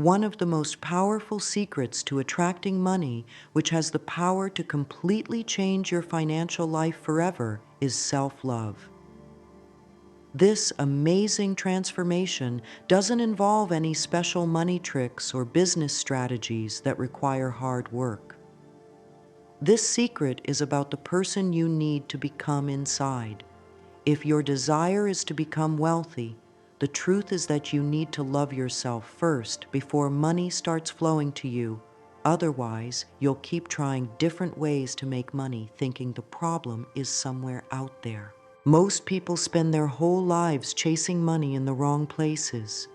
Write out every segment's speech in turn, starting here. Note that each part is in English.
One of the most powerful secrets to attracting money, which has the power to completely change your financial life forever, is self-love. This amazing transformation doesn't involve any special money tricks or business strategies that require hard work. This secret is about the person you need to become inside. If your desire is to become wealthy, the truth is that you need to love yourself first before money starts flowing to you. Otherwise, you'll keep trying different ways to make money, thinking the problem is somewhere out there. Most people spend their whole lives chasing money in the wrong places.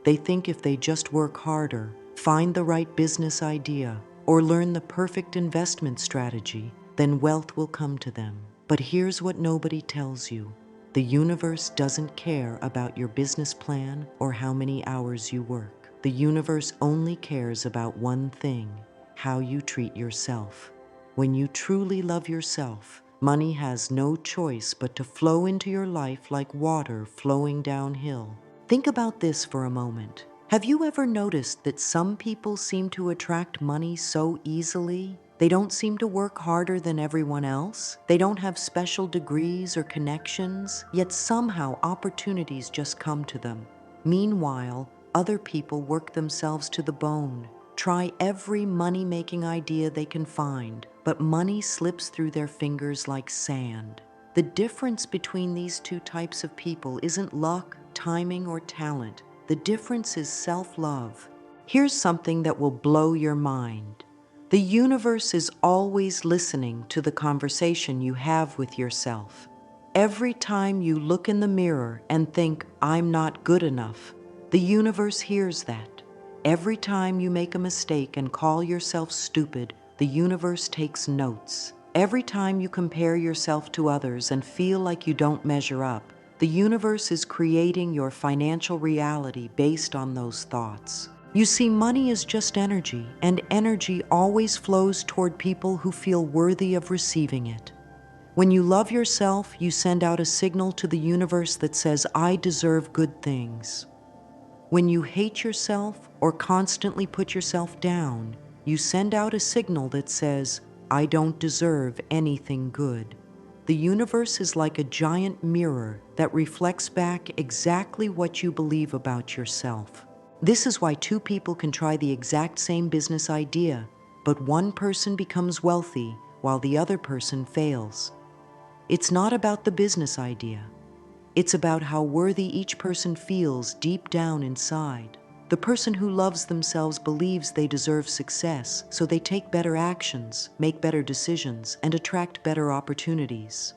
They think if they just work harder, find the right business idea, or learn the perfect investment strategy, then wealth will come to them. But here's what nobody tells you. The universe doesn't care about your business plan or how many hours you work. The universe only cares about one thing: how you treat yourself. When you truly love yourself, money has no choice but to flow into your life like water flowing downhill. Think about this for a moment. Have you ever noticed that some people seem to attract money so easily? They don't seem to work harder than everyone else. They don't have special degrees or connections, yet somehow opportunities just come to them. Meanwhile, other people work themselves to the bone, try every money-making idea they can find, but money slips through their fingers like sand. The difference between these two types of people isn't luck, timing, or talent. The difference is self-love. Here's something that will blow your mind. The universe is always listening to the conversation you have with yourself. Every time you look in the mirror and think, "I'm not good enough," the universe hears that. Every time you make a mistake and call yourself stupid, the universe takes notes. Every time you compare yourself to others and feel like you don't measure up, the universe is creating your financial reality based on those thoughts. You see, money is just energy, and energy always flows toward people who feel worthy of receiving it. When you love yourself, you send out a signal to the universe that says, "I deserve good things." When you hate yourself or constantly put yourself down, you send out a signal that says, "I don't deserve anything good." The universe is like a giant mirror that reflects back exactly what you believe about yourself. This is why two people can try the exact same business idea, but one person becomes wealthy while the other person fails. It's not about the business idea. It's about how worthy each person feels deep down inside. The person who loves themselves believes they deserve success, so they take better actions, make better decisions, and attract better opportunities.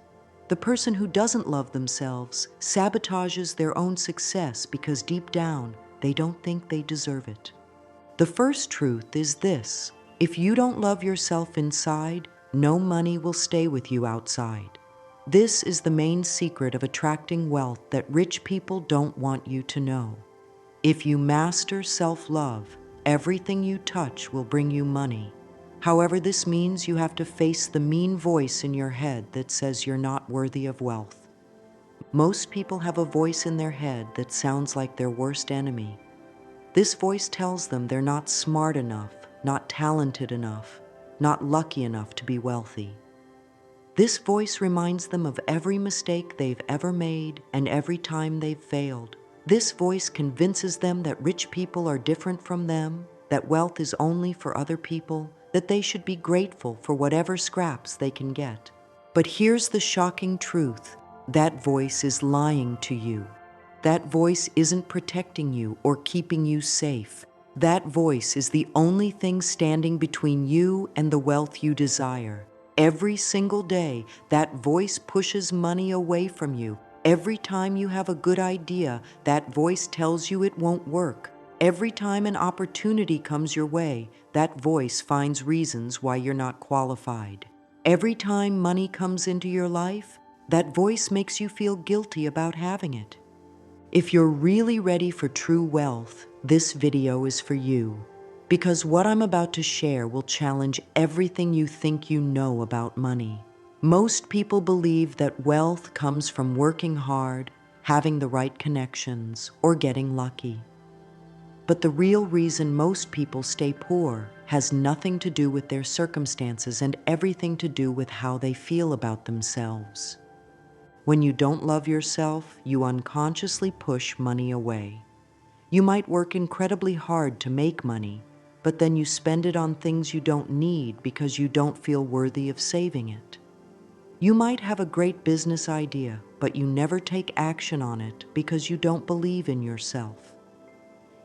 The person who doesn't love themselves sabotages their own success because deep down, they don't think they deserve it. The first truth is this: if you don't love yourself inside, no money will stay with you outside. This is the main secret of attracting wealth that rich people don't want you to know. If you master self-love, everything you touch will bring you money. However, this means you have to face the mean voice in your head that says you're not worthy of wealth. Most people have a voice in their head that sounds like their worst enemy. This voice tells them they're not smart enough, not talented enough, not lucky enough to be wealthy. This voice reminds them of every mistake they've ever made and every time they've failed. This voice convinces them that rich people are different from them, that wealth is only for other people, that they should be grateful for whatever scraps they can get. But here's the shocking truth: that voice is lying to you. That voice isn't protecting you or keeping you safe. That voice is the only thing standing between you and the wealth you desire. Every single day, that voice pushes money away from you. Every time you have a good idea, that voice tells you it won't work. Every time an opportunity comes your way, that voice finds reasons why you're not qualified. Every time money comes into your life, that voice makes you feel guilty about having it. If you're really ready for true wealth, this video is for you. Because what I'm about to share will challenge everything you think you know about money. Most people believe that wealth comes from working hard, having the right connections, or getting lucky. But the real reason most people stay poor has nothing to do with their circumstances and everything to do with how they feel about themselves. When you don't love yourself, you unconsciously push money away. You might work incredibly hard to make money, but then you spend it on things you don't need because you don't feel worthy of saving it. You might have a great business idea, but you never take action on it because you don't believe in yourself.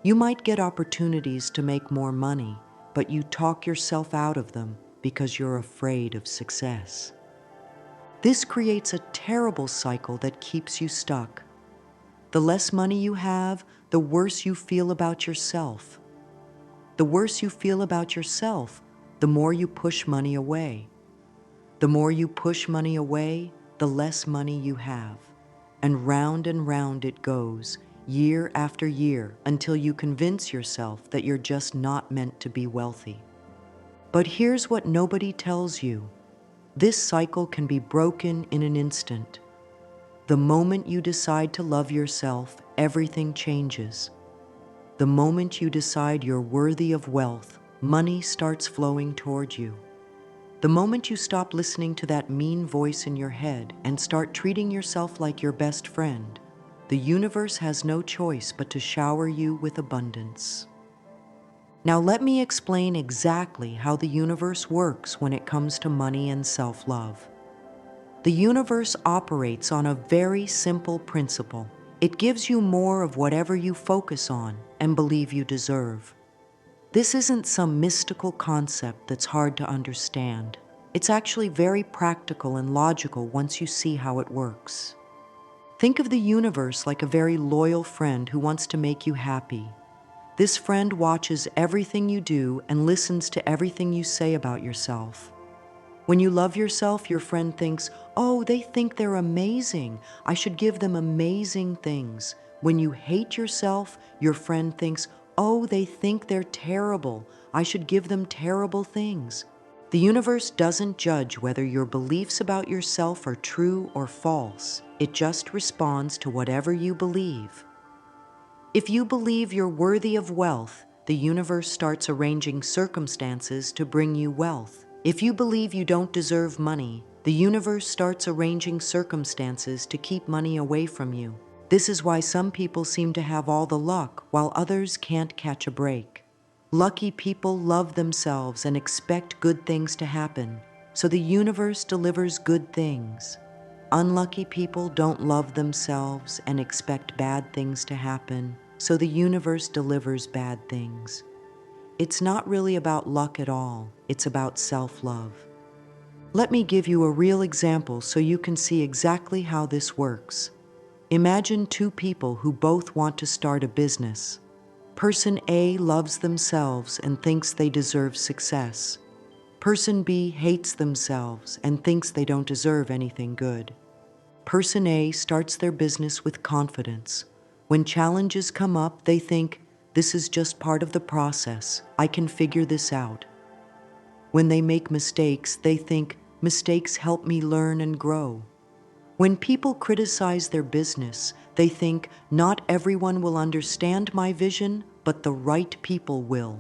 You might get opportunities to make more money, but you talk yourself out of them because you're afraid of success. This creates a terrible cycle that keeps you stuck. The less money you have, the worse you feel about yourself. The worse you feel about yourself, the more you push money away. The more you push money away, the less money you have. And round it goes, year after year, until you convince yourself that you're just not meant to be wealthy. But here's what nobody tells you. This cycle can be broken in an instant. The moment you decide to love yourself, everything changes. The moment you decide you're worthy of wealth, money starts flowing toward you. The moment you stop listening to that mean voice in your head and start treating yourself like your best friend, the universe has no choice but to shower you with abundance. Now let me explain exactly how the universe works when it comes to money and self-love. The universe operates on a very simple principle. It gives you more of whatever you focus on and believe you deserve. This isn't some mystical concept that's hard to understand. It's actually very practical and logical once you see how it works. Think of the universe like a very loyal friend who wants to make you happy. This friend watches everything you do and listens to everything you say about yourself. When you love yourself, your friend thinks, "Oh, they think they're amazing. I should give them amazing things." When you hate yourself, your friend thinks, "Oh, they think they're terrible. I should give them terrible things." The universe doesn't judge whether your beliefs about yourself are true or false. It just responds to whatever you believe. If you believe you're worthy of wealth, the universe starts arranging circumstances to bring you wealth. If you believe you don't deserve money, the universe starts arranging circumstances to keep money away from you. This is why some people seem to have all the luck, while others can't catch a break. Lucky people love themselves and expect good things to happen, so the universe delivers good things. Unlucky people don't love themselves and expect bad things to happen, so the universe delivers bad things. It's not really about luck at all, it's about self-love. Let me give you a real example so you can see exactly how this works. Imagine two people who both want to start a business. Person A loves themselves and thinks they deserve success. Person B hates themselves and thinks they don't deserve anything good. Person A starts their business with confidence. When challenges come up, they think, "This is just part of the process. I can figure this out." When they make mistakes, they think, "Mistakes help me learn and grow." When people criticize their business, they think, "Not everyone will understand my vision, but the right people will."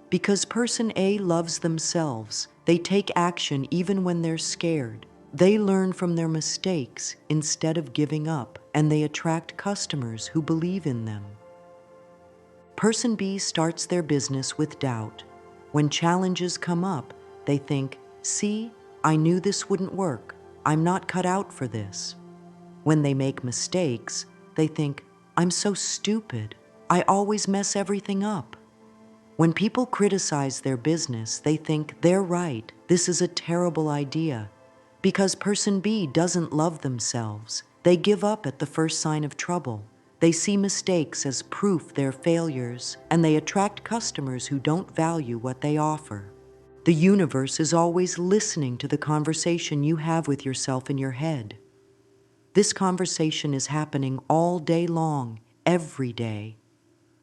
Because person A loves themselves, they take action even when they're scared. They learn from their mistakes instead of giving up, and they attract customers who believe in them. Person B starts their business with doubt. When challenges come up, they think, "See, I knew this wouldn't work. I'm not cut out for this." When they make mistakes, they think, "I'm so stupid. I always mess everything up." When people criticize their business, they think they're right. This is a terrible idea. Because person B doesn't love themselves, they give up at the first sign of trouble. They see mistakes as proof they're failures, and they attract customers who don't value what they offer. The universe is always listening to the conversation you have with yourself in your head. This conversation is happening all day long, every day.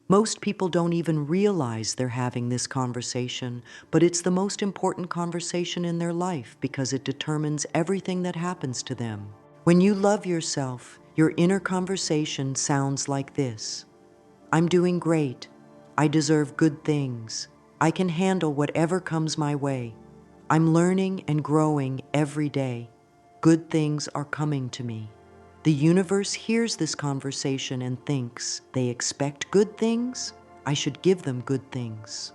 Most people don't even realize they're having this conversation, but it's the most important conversation in their life because it determines everything that happens to them. When you love yourself, your inner conversation sounds like this: "I'm doing great. I deserve good things. I can handle whatever comes my way. I'm learning and growing every day. Good things are coming to me. The universe hears this conversation and thinks, they expect good things? I should give them good things.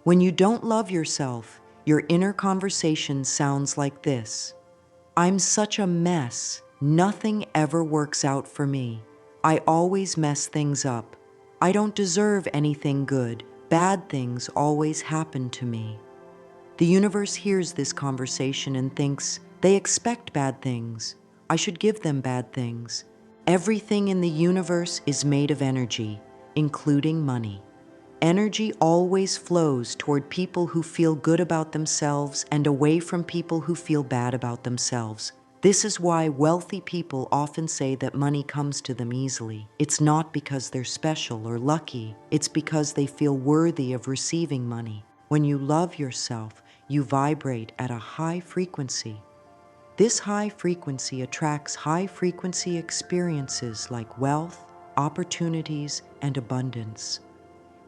When you don't love yourself, your inner conversation sounds like this. I'm such a mess. Nothing ever works out for me. I always mess things up. I don't deserve anything good. Bad things always happen to me. The universe hears this conversation and thinks, they expect bad things. I should give them bad things. Everything in the universe is made of energy, including money. Energy always flows toward people who feel good about themselves and away from people who feel bad about themselves. This is why wealthy people often say that money comes to them easily. It's not because they're special or lucky. It's because they feel worthy of receiving money. When you love yourself, you vibrate at a high frequency. This high frequency attracts high-frequency experiences like wealth, opportunities, and abundance.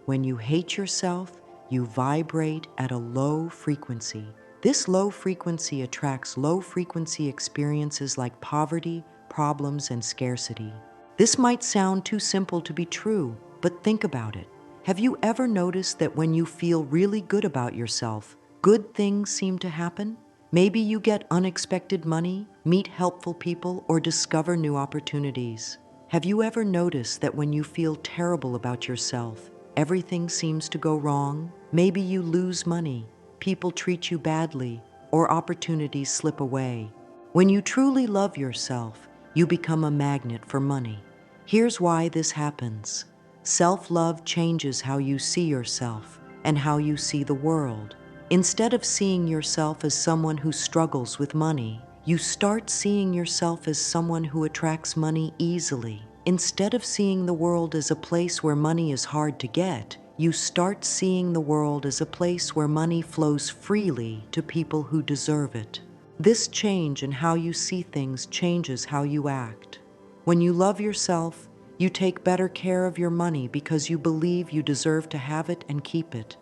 When you hate yourself, you vibrate at a low frequency. This low frequency attracts low-frequency experiences like poverty, problems, and scarcity. This might sound too simple to be true, but think about it. Have you ever noticed that when you feel really good about yourself, good things seem to happen? Maybe you get unexpected money, meet helpful people, or discover new opportunities. Have you ever noticed that when you feel terrible about yourself, everything seems to go wrong? Maybe you lose money, people treat you badly, or opportunities slip away. When you truly love yourself, you become a magnet for money. Here's why this happens. Self-love changes how you see yourself and how you see the world. Instead of seeing yourself as someone who struggles with money, you start seeing yourself as someone who attracts money easily. Instead of seeing the world as a place where money is hard to get, you start seeing the world as a place where money flows freely to people who deserve it. This change in how you see things changes how you act. When you love yourself, you take better care of your money because you believe you deserve to have it and keep it.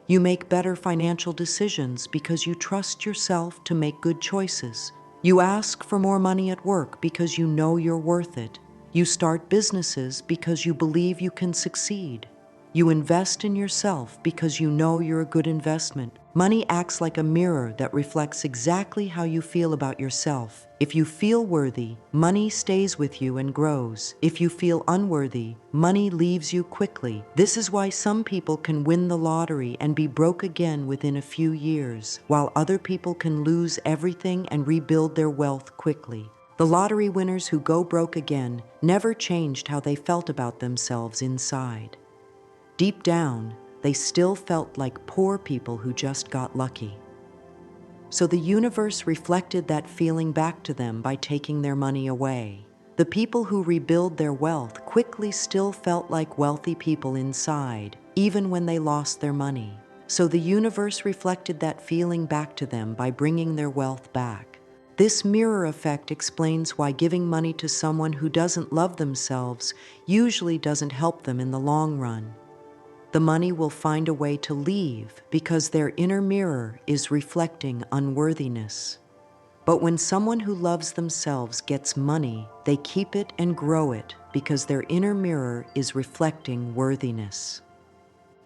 You make better financial decisions because you trust yourself to make good choices. You ask for more money at work because you know you're worth it. You start businesses because you believe you can succeed. You invest in yourself because you know you're a good investment. Money acts like a mirror that reflects exactly how you feel about yourself. If you feel worthy, money stays with you and grows. If you feel unworthy, money leaves you quickly. This is why some people can win the lottery and be broke again within a few years, while other people can lose everything and rebuild their wealth quickly. The lottery winners who go broke again never changed how they felt about themselves inside. Deep down, they still felt like poor people who just got lucky. So the universe reflected that feeling back to them by taking their money away. The people who rebuild their wealth quickly still felt like wealthy people inside, even when they lost their money. So the universe reflected that feeling back to them by bringing their wealth back. This mirror effect explains why giving money to someone who doesn't love themselves usually doesn't help them in the long run. The money will find a way to leave because their inner mirror is reflecting unworthiness. But when someone who loves themselves gets money, they keep it and grow it because their inner mirror is reflecting worthiness.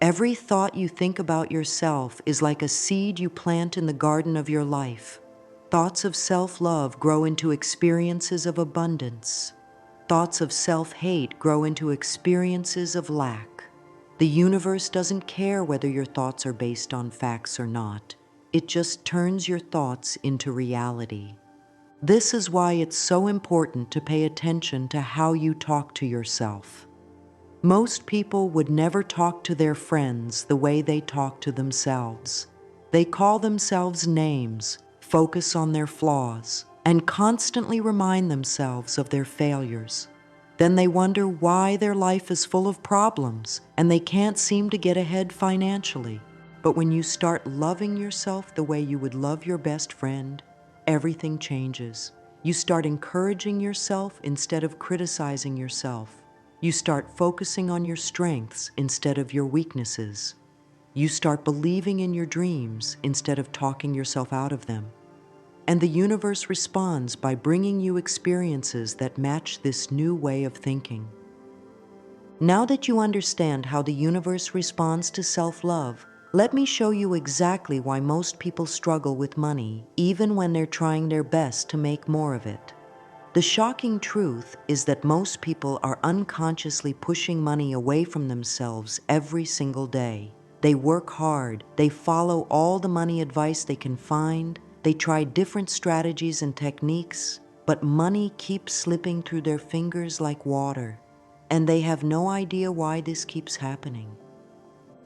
Every thought you think about yourself is like a seed you plant in the garden of your life. Thoughts of self-love grow into experiences of abundance. Thoughts of self-hate grow into experiences of lack. The universe doesn't care whether your thoughts are based on facts or not. It just turns your thoughts into reality. This is why it's so important to pay attention to how you talk to yourself. Most people would never talk to their friends the way they talk to themselves. They call themselves names, focus on their flaws, and constantly remind themselves of their failures. Then they wonder why their life is full of problems and they can't seem to get ahead financially. But when you start loving yourself the way you would love your best friend, everything changes. You start encouraging yourself instead of criticizing yourself. You start focusing on your strengths instead of your weaknesses. You start believing in your dreams instead of talking yourself out of them. And the universe responds by bringing you experiences that match this new way of thinking. Now that you understand how the universe responds to self-love, let me show you exactly why most people struggle with money, even when they're trying their best to make more of it. The shocking truth is that most people are unconsciously pushing money away from themselves every single day. They work hard, they follow all the money advice they can find, they try different strategies and techniques, but money keeps slipping through their fingers like water, and they have no idea why this keeps happening.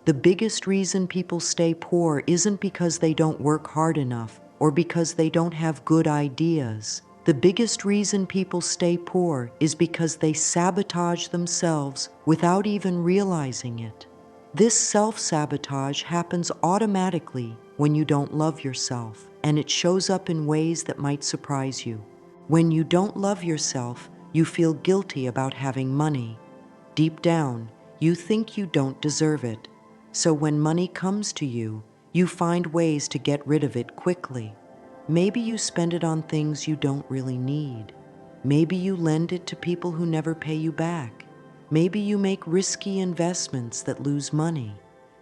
The biggest reason people stay poor isn't because they don't work hard enough or because they don't have good ideas. The biggest reason people stay poor is because they sabotage themselves without even realizing it. This self-sabotage happens automatically when you don't love yourself, and it shows up in ways that might surprise you. When you don't love yourself, you feel guilty about having money. Deep down, you think you don't deserve it. So when money comes to you, you find ways to get rid of it quickly. Maybe you spend it on things you don't really need. Maybe you lend it to people who never pay you back. Maybe you make risky investments that lose money.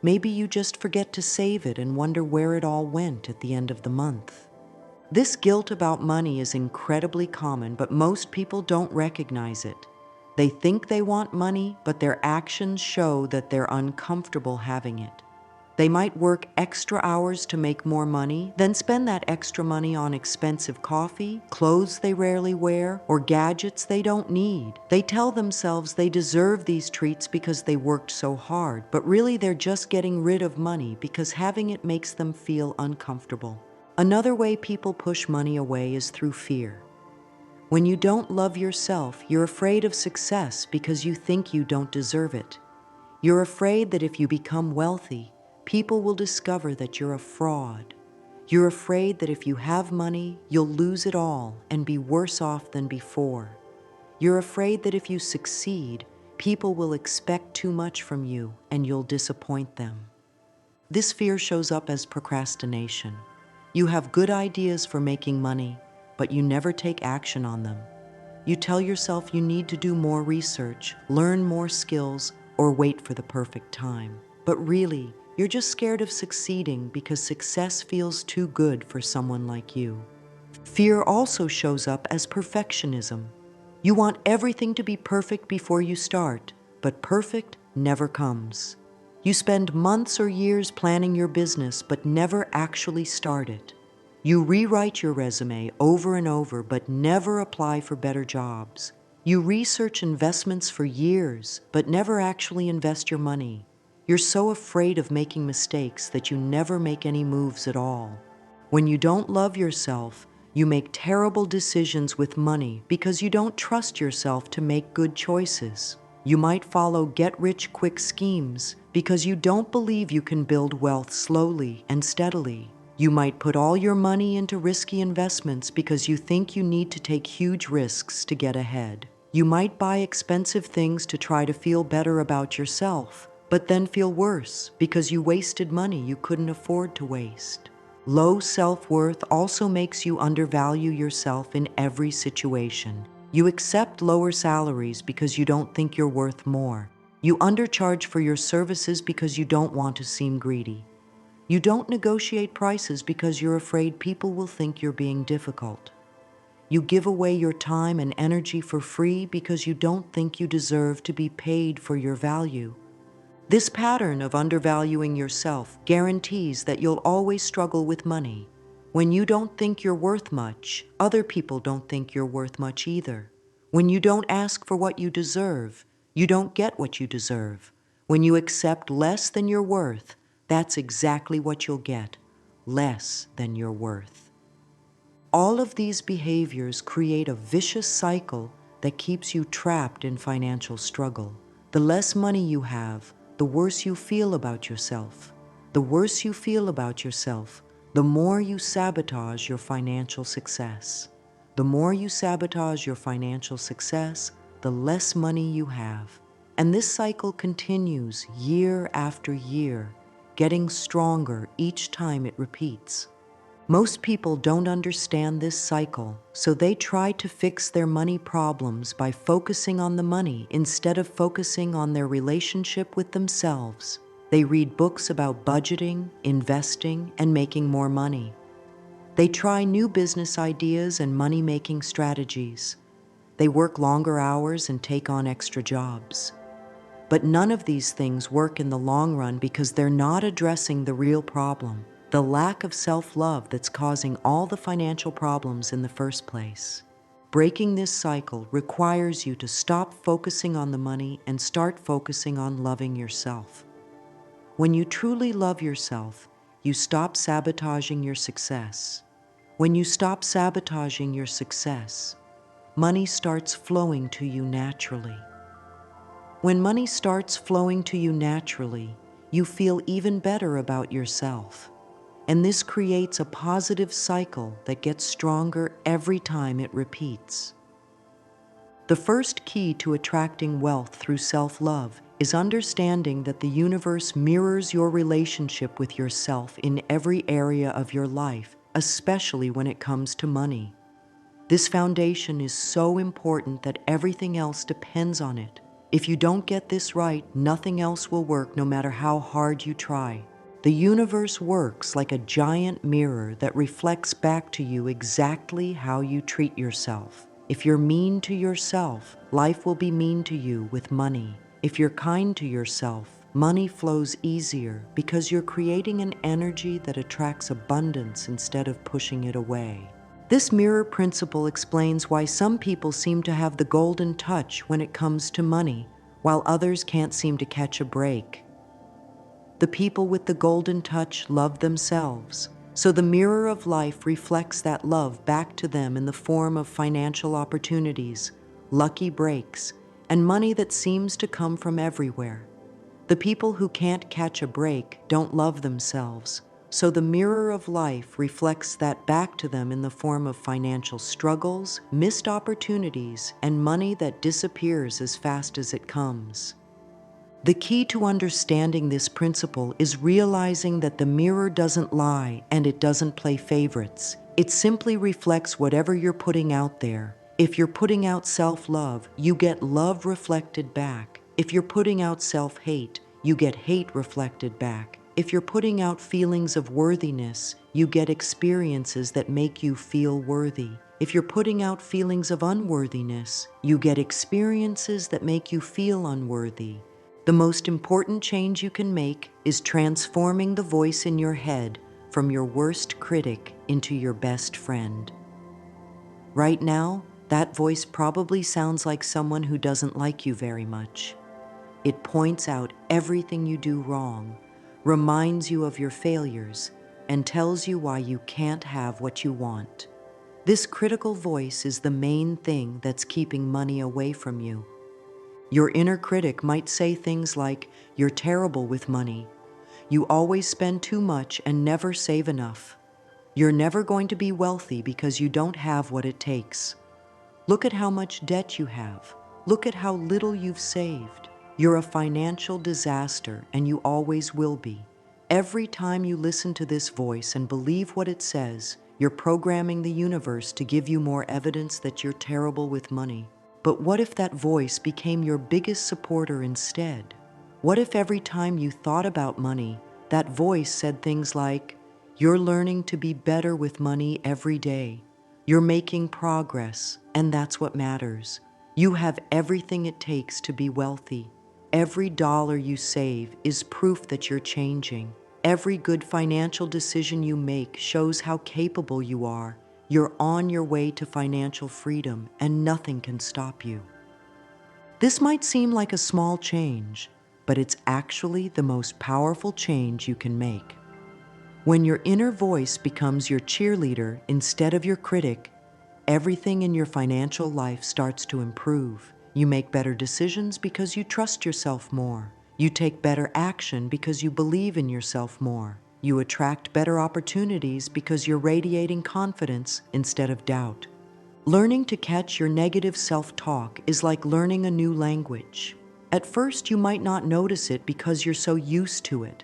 Maybe you just forget to save it and wonder where it all went at the end of the month. This guilt about money is incredibly common, but most people don't recognize it. They think they want money, but their actions show that they're uncomfortable having it. They might work extra hours to make more money, then spend that extra money on expensive coffee, clothes they rarely wear, or gadgets they don't need. They tell themselves they deserve these treats because they worked so hard, but really they're just getting rid of money because having it makes them feel uncomfortable. Another way people push money away is through fear. When you don't love yourself, you're afraid of success because you think you don't deserve it. You're afraid that if you become wealthy, people will discover that you're a fraud. You're afraid that if you have money, you'll lose it all and be worse off than before. You're afraid that if you succeed, people will expect too much from you and you'll disappoint them. This fear shows up as procrastination. You have good ideas for making money, but you never take action on them. You tell yourself you need to do more research, learn more skills, or wait for the perfect time. But really, you're just scared of succeeding because success feels too good for someone like you. Fear also shows up as perfectionism. You want everything to be perfect before you start, but perfect never comes. You spend months or years planning your business, but never actually start it. You rewrite your resume over and over, but never apply for better jobs. You research investments for years, but never actually invest your money. You're so afraid of making mistakes that you never make any moves at all. When you don't love yourself, you make terrible decisions with money because you don't trust yourself to make good choices. You might follow get-rich-quick schemes because you don't believe you can build wealth slowly and steadily. You might put all your money into risky investments because you think you need to take huge risks to get ahead. You might buy expensive things to try to feel better about yourself, but then feel worse because you wasted money you couldn't afford to waste. Low self-worth also makes you undervalue yourself in every situation. You accept lower salaries because you don't think you're worth more. You undercharge for your services because you don't want to seem greedy. You don't negotiate prices because you're afraid people will think you're being difficult. You give away your time and energy for free because you don't think you deserve to be paid for your value. This pattern of undervaluing yourself guarantees that you'll always struggle with money. When you don't think you're worth much, other people don't think you're worth much either. When you don't ask for what you deserve, you don't get what you deserve. When you accept less than you're worth, that's exactly what you'll get, less than you're worth. All of these behaviors create a vicious cycle that keeps you trapped in financial struggle. The less money you have, the worse you feel about yourself. The worse you feel about yourself, the more you sabotage your financial success. The more you sabotage your financial success, the less money you have. And this cycle continues year after year, getting stronger each time it repeats. Most people don't understand this cycle, so they try to fix their money problems by focusing on the money instead of focusing on their relationship with themselves. They read books about budgeting, investing, and making more money. They try new business ideas and money-making strategies. They work longer hours and take on extra jobs. But none of these things work in the long run because they're not addressing the real problem, the lack of self-love that's causing all the financial problems in the first place. Breaking this cycle requires you to stop focusing on the money and start focusing on loving yourself. When you truly love yourself, you stop sabotaging your success. When you stop sabotaging your success, money starts flowing to you naturally. When money starts flowing to you naturally, you feel even better about yourself. And this creates a positive cycle that gets stronger every time it repeats. The first key to attracting wealth through self-love is understanding that the universe mirrors your relationship with yourself in every area of your life, especially when it comes to money. This foundation is so important that everything else depends on it. If you don't get this right, nothing else will work no matter how hard you try. The universe works like a giant mirror that reflects back to you exactly how you treat yourself. If you're mean to yourself, life will be mean to you with money. If you're kind to yourself, money flows easier because you're creating an energy that attracts abundance instead of pushing it away. This mirror principle explains why some people seem to have the golden touch when it comes to money, while others can't seem to catch a break. The people with the golden touch love themselves, so the mirror of life reflects that love back to them in the form of financial opportunities, lucky breaks, and money that seems to come from everywhere. The people who can't catch a break don't love themselves, so the mirror of life reflects that back to them in the form of financial struggles, missed opportunities, and money that disappears as fast as it comes. The key to understanding this principle is realizing that the mirror doesn't lie and it doesn't play favorites. It simply reflects whatever you're putting out there. If you're putting out self-love, you get love reflected back. If you're putting out self-hate, you get hate reflected back. If you're putting out feelings of worthiness, you get experiences that make you feel worthy. If you're putting out feelings of unworthiness, you get experiences that make you feel unworthy. The most important change you can make is transforming the voice in your head from your worst critic into your best friend. Right now, that voice probably sounds like someone who doesn't like you very much. It points out everything you do wrong, reminds you of your failures, and tells you why you can't have what you want. This critical voice is the main thing that's keeping money away from you. Your inner critic might say things like, "You're terrible with money. You always spend too much and never save enough. You're never going to be wealthy because you don't have what it takes. Look at how much debt you have. Look at how little you've saved. You're a financial disaster and you always will be." Every time you listen to this voice and believe what it says, you're programming the universe to give you more evidence that you're terrible with money. But what if that voice became your biggest supporter instead? What if every time you thought about money, that voice said things like, "You're learning to be better with money every day. You're making progress, and that's what matters. You have everything it takes to be wealthy. Every dollar you save is proof that you're changing. Every good financial decision you make shows how capable you are. You're on your way to financial freedom, and nothing can stop you." This might seem like a small change, but it's actually the most powerful change you can make. When your inner voice becomes your cheerleader instead of your critic, everything in your financial life starts to improve. You make better decisions because you trust yourself more. You take better action because you believe in yourself more. You attract better opportunities because you're radiating confidence instead of doubt. Learning to catch your negative self-talk is like learning a new language. At first, you might not notice it because you're so used to it.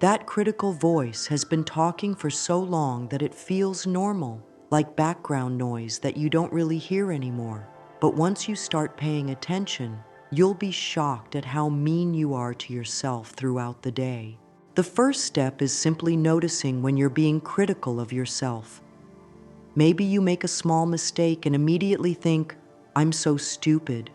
That critical voice has been talking for so long that it feels normal, like background noise that you don't really hear anymore. But once you start paying attention, you'll be shocked at how mean you are to yourself throughout the day. The first step is simply noticing when you're being critical of yourself. Maybe you make a small mistake and immediately think, "I'm so stupid."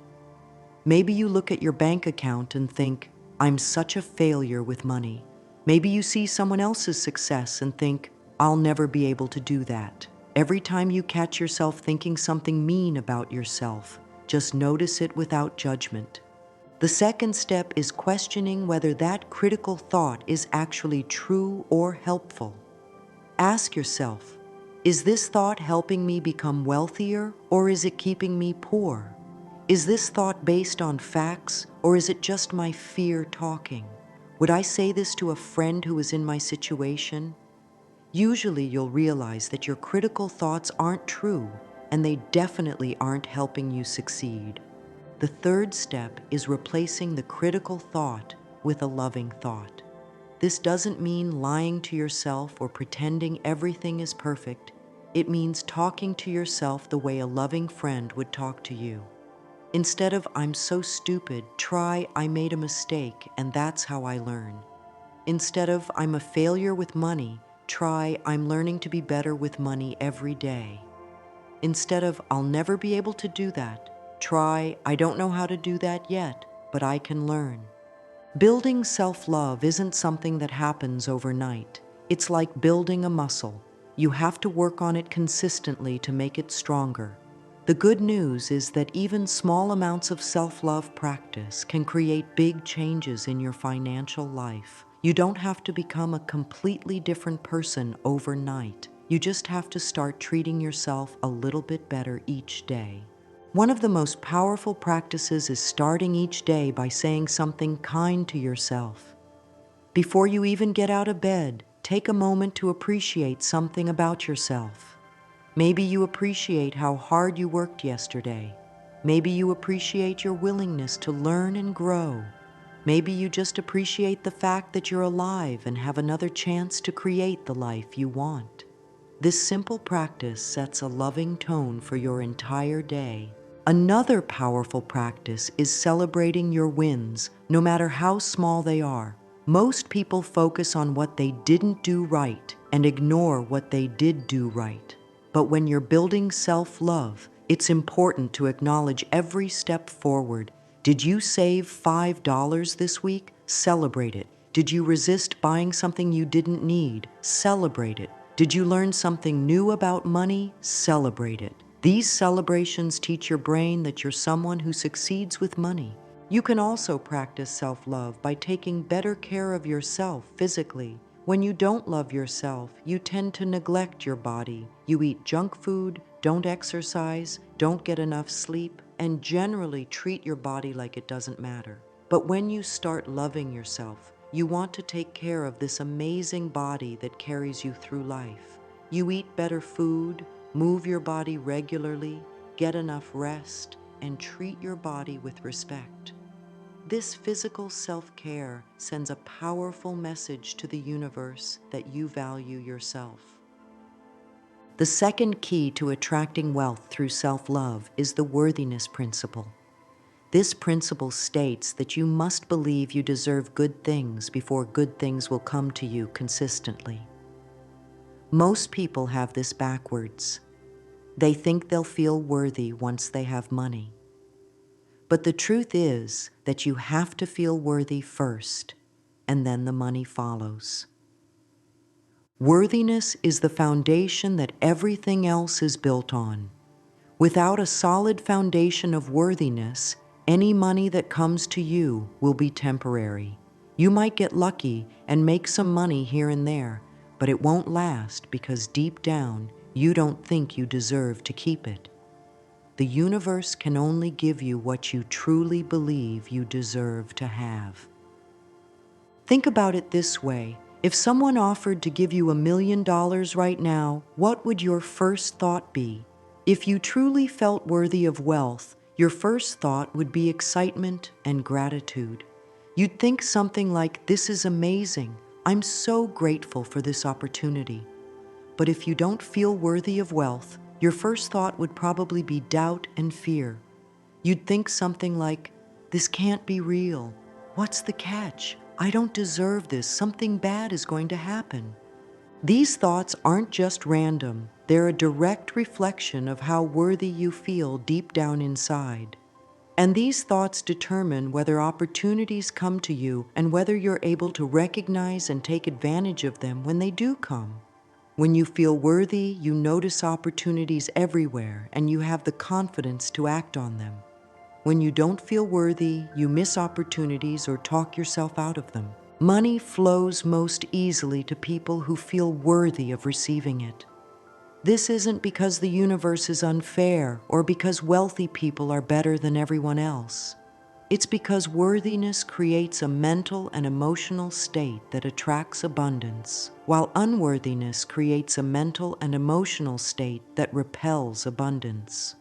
Maybe you look at your bank account and think, "I'm such a failure with money." Maybe you see someone else's success and think, "I'll never be able to do that." Every time you catch yourself thinking something mean about yourself, just notice it without judgment. The second step is questioning whether that critical thought is actually true or helpful. Ask yourself, is this thought helping me become wealthier or is it keeping me poor? Is this thought based on facts or is it just my fear talking? Would I say this to a friend who is in my situation? Usually you'll realize that your critical thoughts aren't true and they definitely aren't helping you succeed. The third step is replacing the critical thought with a loving thought. This doesn't mean lying to yourself or pretending everything is perfect. It means talking to yourself the way a loving friend would talk to you. Instead of "I'm so stupid," try "I made a mistake and that's how I learn." Instead of "I'm a failure with money," try "I'm learning to be better with money every day." Instead of "I'll never be able to do that," try "I don't know how to do that yet, but I can learn." Building self-love isn't something that happens overnight. It's like building a muscle. You have to work on it consistently to make it stronger. The good news is that even small amounts of self-love practice can create big changes in your financial life. You don't have to become a completely different person overnight. You just have to start treating yourself a little bit better each day. One of the most powerful practices is starting each day by saying something kind to yourself. Before you even get out of bed, take a moment to appreciate something about yourself. Maybe you appreciate how hard you worked yesterday. Maybe you appreciate your willingness to learn and grow. Maybe you just appreciate the fact that you're alive and have another chance to create the life you want. This simple practice sets a loving tone for your entire day. Another powerful practice is celebrating your wins, no matter how small they are. Most people focus on what they didn't do right and ignore what they did do right. But when you're building self-love, it's important to acknowledge every step forward. Did you save $5 this week? Celebrate it. Did you resist buying something you didn't need? Celebrate it. Did you learn something new about money? Celebrate it. These celebrations teach your brain that you're someone who succeeds with money. You can also practice self-love by taking better care of yourself physically. When you don't love yourself, you tend to neglect your body. You eat junk food, don't exercise, don't get enough sleep, and generally treat your body like it doesn't matter. But when you start loving yourself, you want to take care of this amazing body that carries you through life. You eat better food, move your body regularly, get enough rest, and treat your body with respect. This physical self-care sends a powerful message to the universe that you value yourself. The second key to attracting wealth through self-love is the worthiness principle. This principle states that you must believe you deserve good things before good things will come to you consistently. Most people have this backwards. They think they'll feel worthy once they have money. But the truth is that you have to feel worthy first, and then the money follows. Worthiness is the foundation that everything else is built on. Without a solid foundation of worthiness, any money that comes to you will be temporary. You might get lucky and make some money here and there, but it won't last because deep down, you don't think you deserve to keep it. The universe can only give you what you truly believe you deserve to have. Think about it this way. If someone offered to give you $1 million right now, what would your first thought be? If you truly felt worthy of wealth, Your first thought would be excitement and gratitude. You'd think something like, "This is amazing. I'm so grateful for this opportunity." But if you don't feel worthy of wealth, your first thought would probably be doubt and fear. You'd think something like, "This can't be real. What's the catch? I don't deserve this. Something bad is going to happen." These thoughts aren't just random. They're a direct reflection of how worthy you feel deep down inside. And these thoughts determine whether opportunities come to you and whether you're able to recognize and take advantage of them when they do come. When you feel worthy, you notice opportunities everywhere and you have the confidence to act on them. When you don't feel worthy, you miss opportunities or talk yourself out of them. Money flows most easily to people who feel worthy of receiving it. This isn't because the universe is unfair or because wealthy people are better than everyone else. It's because worthiness creates a mental and emotional state that attracts abundance, while unworthiness creates a mental and emotional state that repels abundance.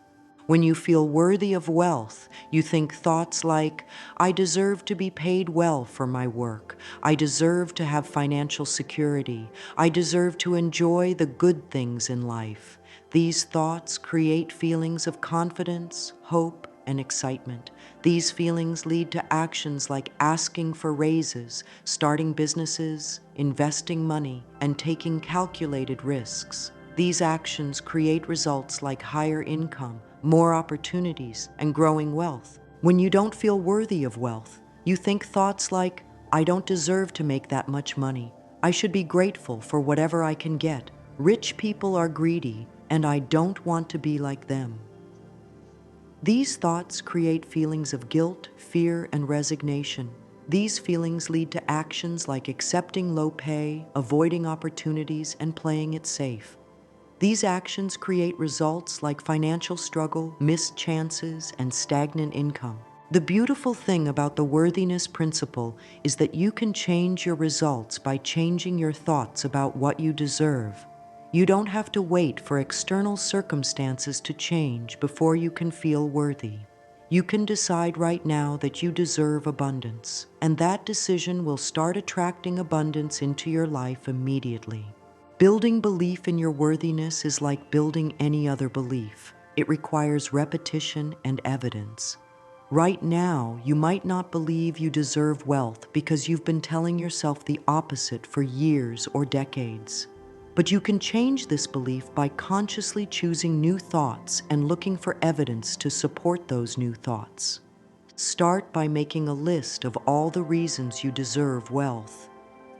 When you feel worthy of wealth, you think thoughts like, "I deserve to be paid well for my work. I deserve to have financial security. I deserve to enjoy the good things in life." These thoughts create feelings of confidence, hope, and excitement. These feelings lead to actions like asking for raises, starting businesses, investing money, and taking calculated risks. These actions create results like higher income, more opportunities, and growing wealth. When you don't feel worthy of wealth, you think thoughts like, "I don't deserve to make that much money. I should be grateful for whatever I can get. Rich people are greedy, and I don't want to be like them." These thoughts create feelings of guilt, fear, and resignation. These feelings lead to actions like accepting low pay, avoiding opportunities, and playing it safe. These actions create results like financial struggle, missed chances, and stagnant income. The beautiful thing about the worthiness principle is that you can change your results by changing your thoughts about what you deserve. You don't have to wait for external circumstances to change before you can feel worthy. You can decide right now that you deserve abundance, and that decision will start attracting abundance into your life immediately. Building belief in your worthiness is like building any other belief. It requires repetition and evidence. Right now, you might not believe you deserve wealth because you've been telling yourself the opposite for years or decades. But you can change this belief by consciously choosing new thoughts and looking for evidence to support those new thoughts. Start by making a list of all the reasons you deserve wealth.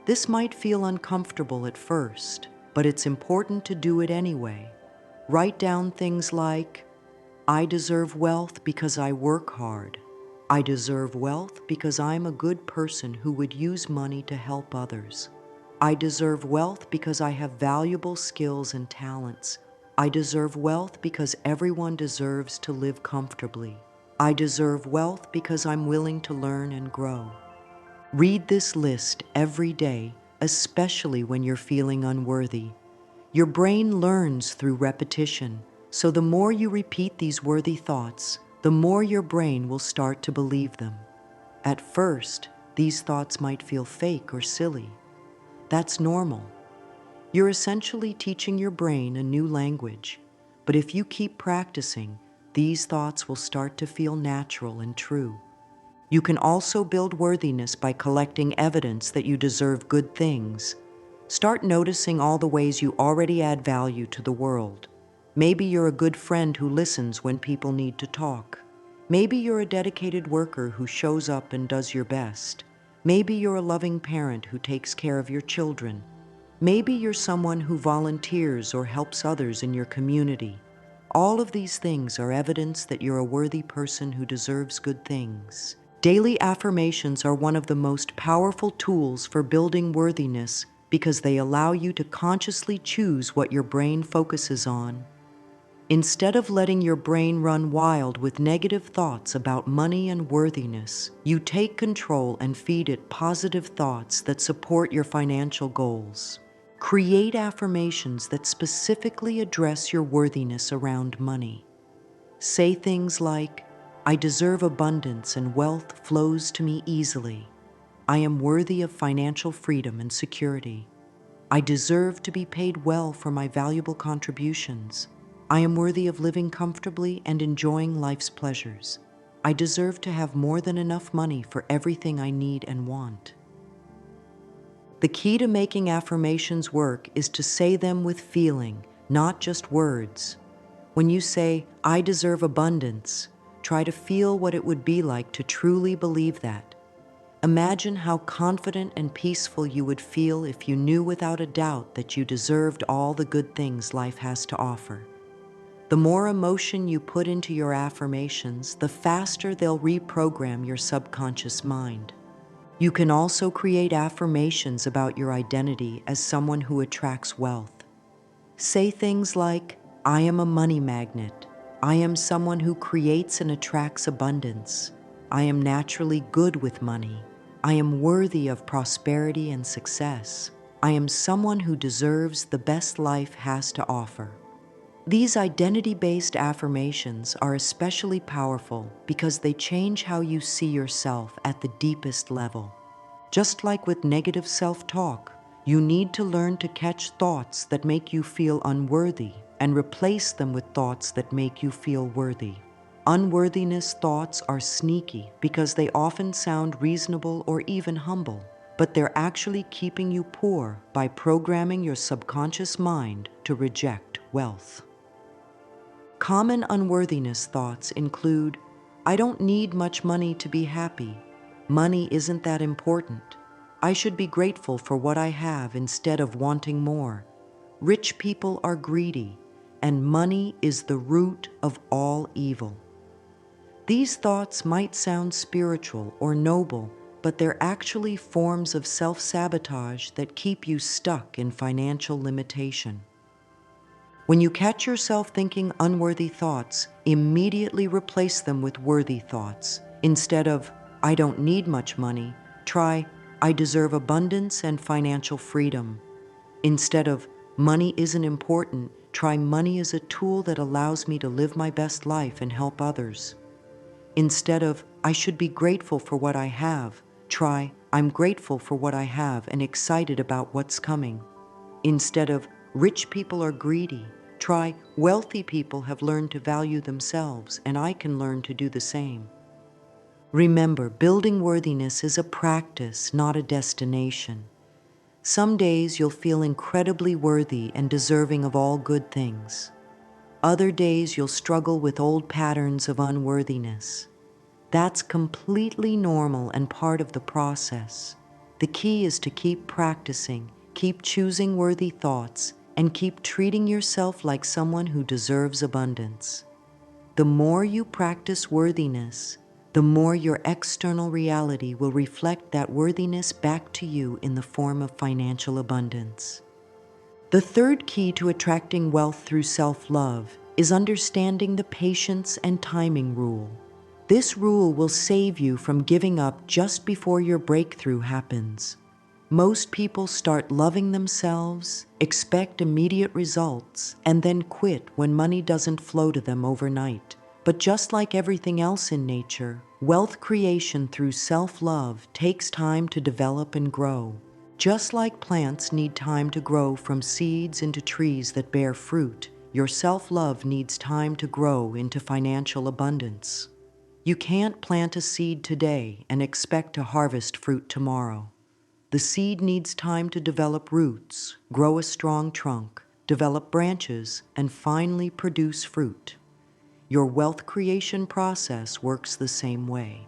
This might feel uncomfortable at first, but it's important to do it anyway. Write down things like, "I deserve wealth because I work hard. I deserve wealth because I'm a good person who would use money to help others. I deserve wealth because I have valuable skills and talents. I deserve wealth because everyone deserves to live comfortably. I deserve wealth because I'm willing to learn and grow." Read this list every day, especially when you're feeling unworthy. Your brain learns through repetition, so the more you repeat these worthy thoughts, the more your brain will start to believe them. At first, these thoughts might feel fake or silly. That's normal. You're essentially teaching your brain a new language, but if you keep practicing, these thoughts will start to feel natural and true. You can also build worthiness by collecting evidence that you deserve good things. Start noticing all the ways you already add value to the world. Maybe you're a good friend who listens when people need to talk. Maybe you're a dedicated worker who shows up and does your best. Maybe you're a loving parent who takes care of your children. Maybe you're someone who volunteers or helps others in your community. All of these things are evidence that you're a worthy person who deserves good things. Daily affirmations are one of the most powerful tools for building worthiness because they allow you to consciously choose what your brain focuses on. Instead of letting your brain run wild with negative thoughts about money and worthiness, you take control and feed it positive thoughts that support your financial goals. Create affirmations that specifically address your worthiness around money. Say things like, I deserve abundance and wealth flows to me easily. I am worthy of financial freedom and security. I deserve to be paid well for my valuable contributions. I am worthy of living comfortably and enjoying life's pleasures. I deserve to have more than enough money for everything I need and want. The key to making affirmations work is to say them with feeling, not just words. When you say, "I deserve abundance," try to feel what it would be like to truly believe that. Imagine how confident and peaceful you would feel if you knew without a doubt that you deserved all the good things life has to offer. The more emotion you put into your affirmations, the faster they'll reprogram your subconscious mind. You can also create affirmations about your identity as someone who attracts wealth. Say things like, "I am a money magnet. I am someone who creates and attracts abundance. I am naturally good with money. I am worthy of prosperity and success. I am someone who deserves the best life has to offer." These identity-based affirmations are especially powerful because they change how you see yourself at the deepest level. Just like with negative self-talk, you need to learn to catch thoughts that make you feel unworthy and replace them with thoughts that make you feel worthy. Unworthiness thoughts are sneaky because they often sound reasonable or even humble, but they're actually keeping you poor by programming your subconscious mind to reject wealth. Common unworthiness thoughts include, "I don't need much money to be happy. Money isn't that important. I should be grateful for what I have instead of wanting more. Rich people are greedy, and money is the root of all evil." These thoughts might sound spiritual or noble, but they're actually forms of self-sabotage that keep you stuck in financial limitation. When you catch yourself thinking unworthy thoughts, immediately replace them with worthy thoughts. Instead of, "I don't need much money," try, "I deserve abundance and financial freedom." Instead of, "Money isn't important," try, "Money is a tool that allows me to live my best life and help others." Instead of, "I should be grateful for what I have," try, "I'm grateful for what I have and excited about what's coming." Instead of, "Rich people are greedy," try, "Wealthy people have learned to value themselves, and I can learn to do the same." Remember, building worthiness is a practice, not a destination. Some days you'll feel incredibly worthy and deserving of all good things. Other days you'll struggle with old patterns of unworthiness. That's completely normal and part of the process. The key is to keep practicing, keep choosing worthy thoughts, and keep treating yourself like someone who deserves abundance. The more you practice worthiness, the more your external reality will reflect that worthiness back to you in the form of financial abundance. The third key to attracting wealth through self-love is understanding the patience and timing rule. This rule will save you from giving up just before your breakthrough happens. Most people start loving themselves, expect immediate results, and then quit when money doesn't flow to them overnight. But just like everything else in nature, wealth creation through self-love takes time to develop and grow. Just like plants need time to grow from seeds into trees that bear fruit, your self-love needs time to grow into financial abundance. You can't plant a seed today and expect to harvest fruit tomorrow. The seed needs time to develop roots, grow a strong trunk, develop branches, and finally produce fruit. Your wealth creation process works the same way.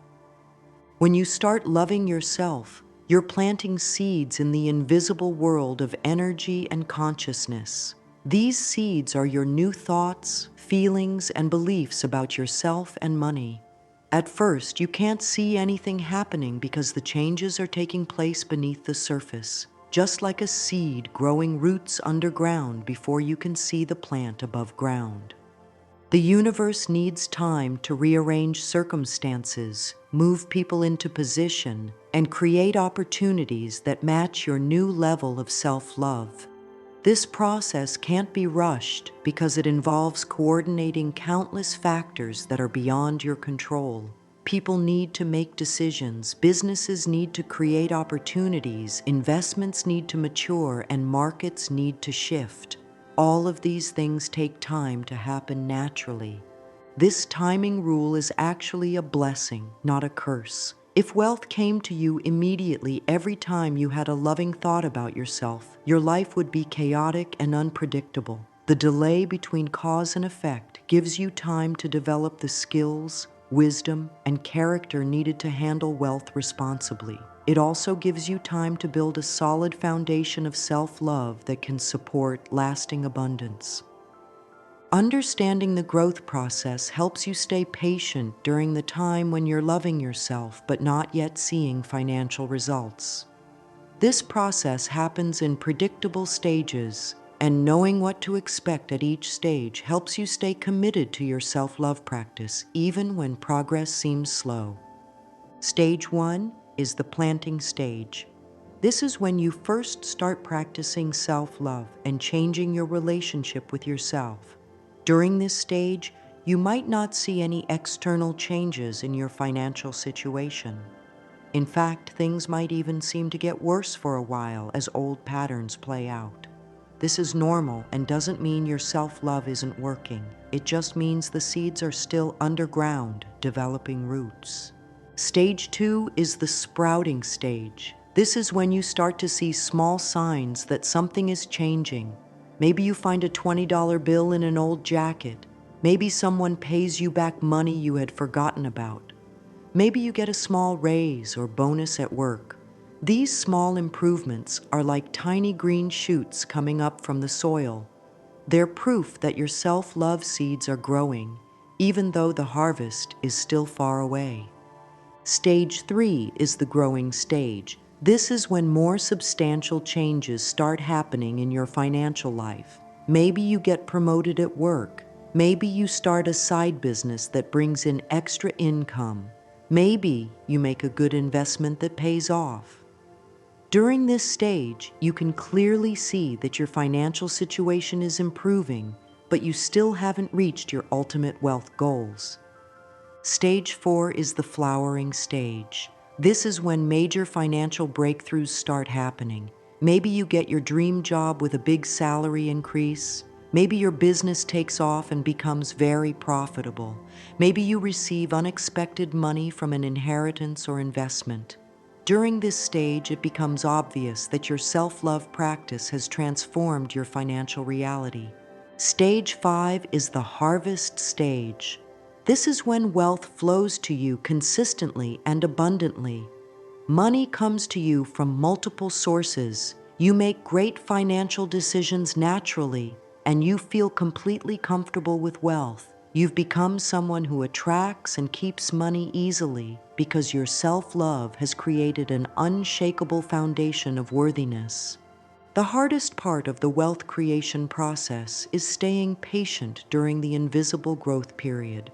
When you start loving yourself, you're planting seeds in the invisible world of energy and consciousness. These seeds are your new thoughts, feelings, and beliefs about yourself and money. At first, you can't see anything happening because the changes are taking place beneath the surface, just like a seed growing roots underground before you can see the plant above ground. The universe needs time to rearrange circumstances, move people into position, and create opportunities that match your new level of self-love. This process can't be rushed because it involves coordinating countless factors that are beyond your control. People need to make decisions, businesses need to create opportunities, investments need to mature, and markets need to shift. All of these things take time to happen naturally. This timing rule is actually a blessing, not a curse. If wealth came to you immediately every time you had a loving thought about yourself, your life would be chaotic and unpredictable. The delay between cause and effect gives you time to develop the skills, wisdom, and character needed to handle wealth responsibly. It also gives you time to build a solid foundation of self-love that can support lasting abundance. Understanding the growth process helps you stay patient during the time when you're loving yourself but not yet seeing financial results. This process happens in predictable stages, and knowing what to expect at each stage helps you stay committed to your self-love practice even when progress seems slow. Stage 1 is the planting stage. This is when you first start practicing self-love and changing your relationship with yourself. During this stage, you might not see any external changes in your financial situation. In fact, things might even seem to get worse for a while as old patterns play out. This is normal and doesn't mean your self-love isn't working. It just means the seeds are still underground, developing roots. Stage 2 is the sprouting stage. This is when you start to see small signs that something is changing. Maybe you find a $20 bill in an old jacket. Maybe someone pays you back money you had forgotten about. Maybe you get a small raise or bonus at work. These small improvements are like tiny green shoots coming up from the soil. They're proof that your self-love seeds are growing, even though the harvest is still far away. Stage 3 is the growing stage. This is when more substantial changes start happening in your financial life. Maybe you get promoted at work. Maybe you start a side business that brings in extra income. Maybe you make a good investment that pays off. During this stage, you can clearly see that your financial situation is improving, but you still haven't reached your ultimate wealth goals. Stage 4 is the flowering stage. This is when major financial breakthroughs start happening. Maybe you get your dream job with a big salary increase. Maybe your business takes off and becomes very profitable. Maybe you receive unexpected money from an inheritance or investment. During this stage, it becomes obvious that your self-love practice has transformed your financial reality. Stage 5 is the harvest stage. This is when wealth flows to you consistently and abundantly. Money comes to you from multiple sources. You make great financial decisions naturally, and you feel completely comfortable with wealth. You've become someone who attracts and keeps money easily because your self-love has created an unshakable foundation of worthiness. The hardest part of the wealth creation process is staying patient during the invisible growth period.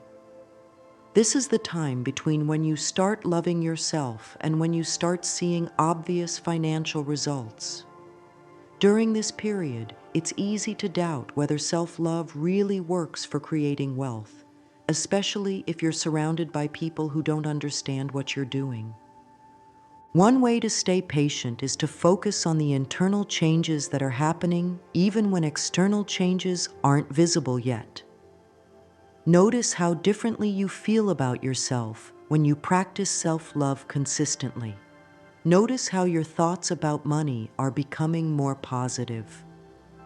This is the time between when you start loving yourself and when you start seeing obvious financial results. During this period, it's easy to doubt whether self-love really works for creating wealth, especially if you're surrounded by people who don't understand what you're doing. One way to stay patient is to focus on the internal changes that are happening even when external changes aren't visible yet. Notice how differently you feel about yourself when you practice self-love consistently. Notice how your thoughts about money are becoming more positive.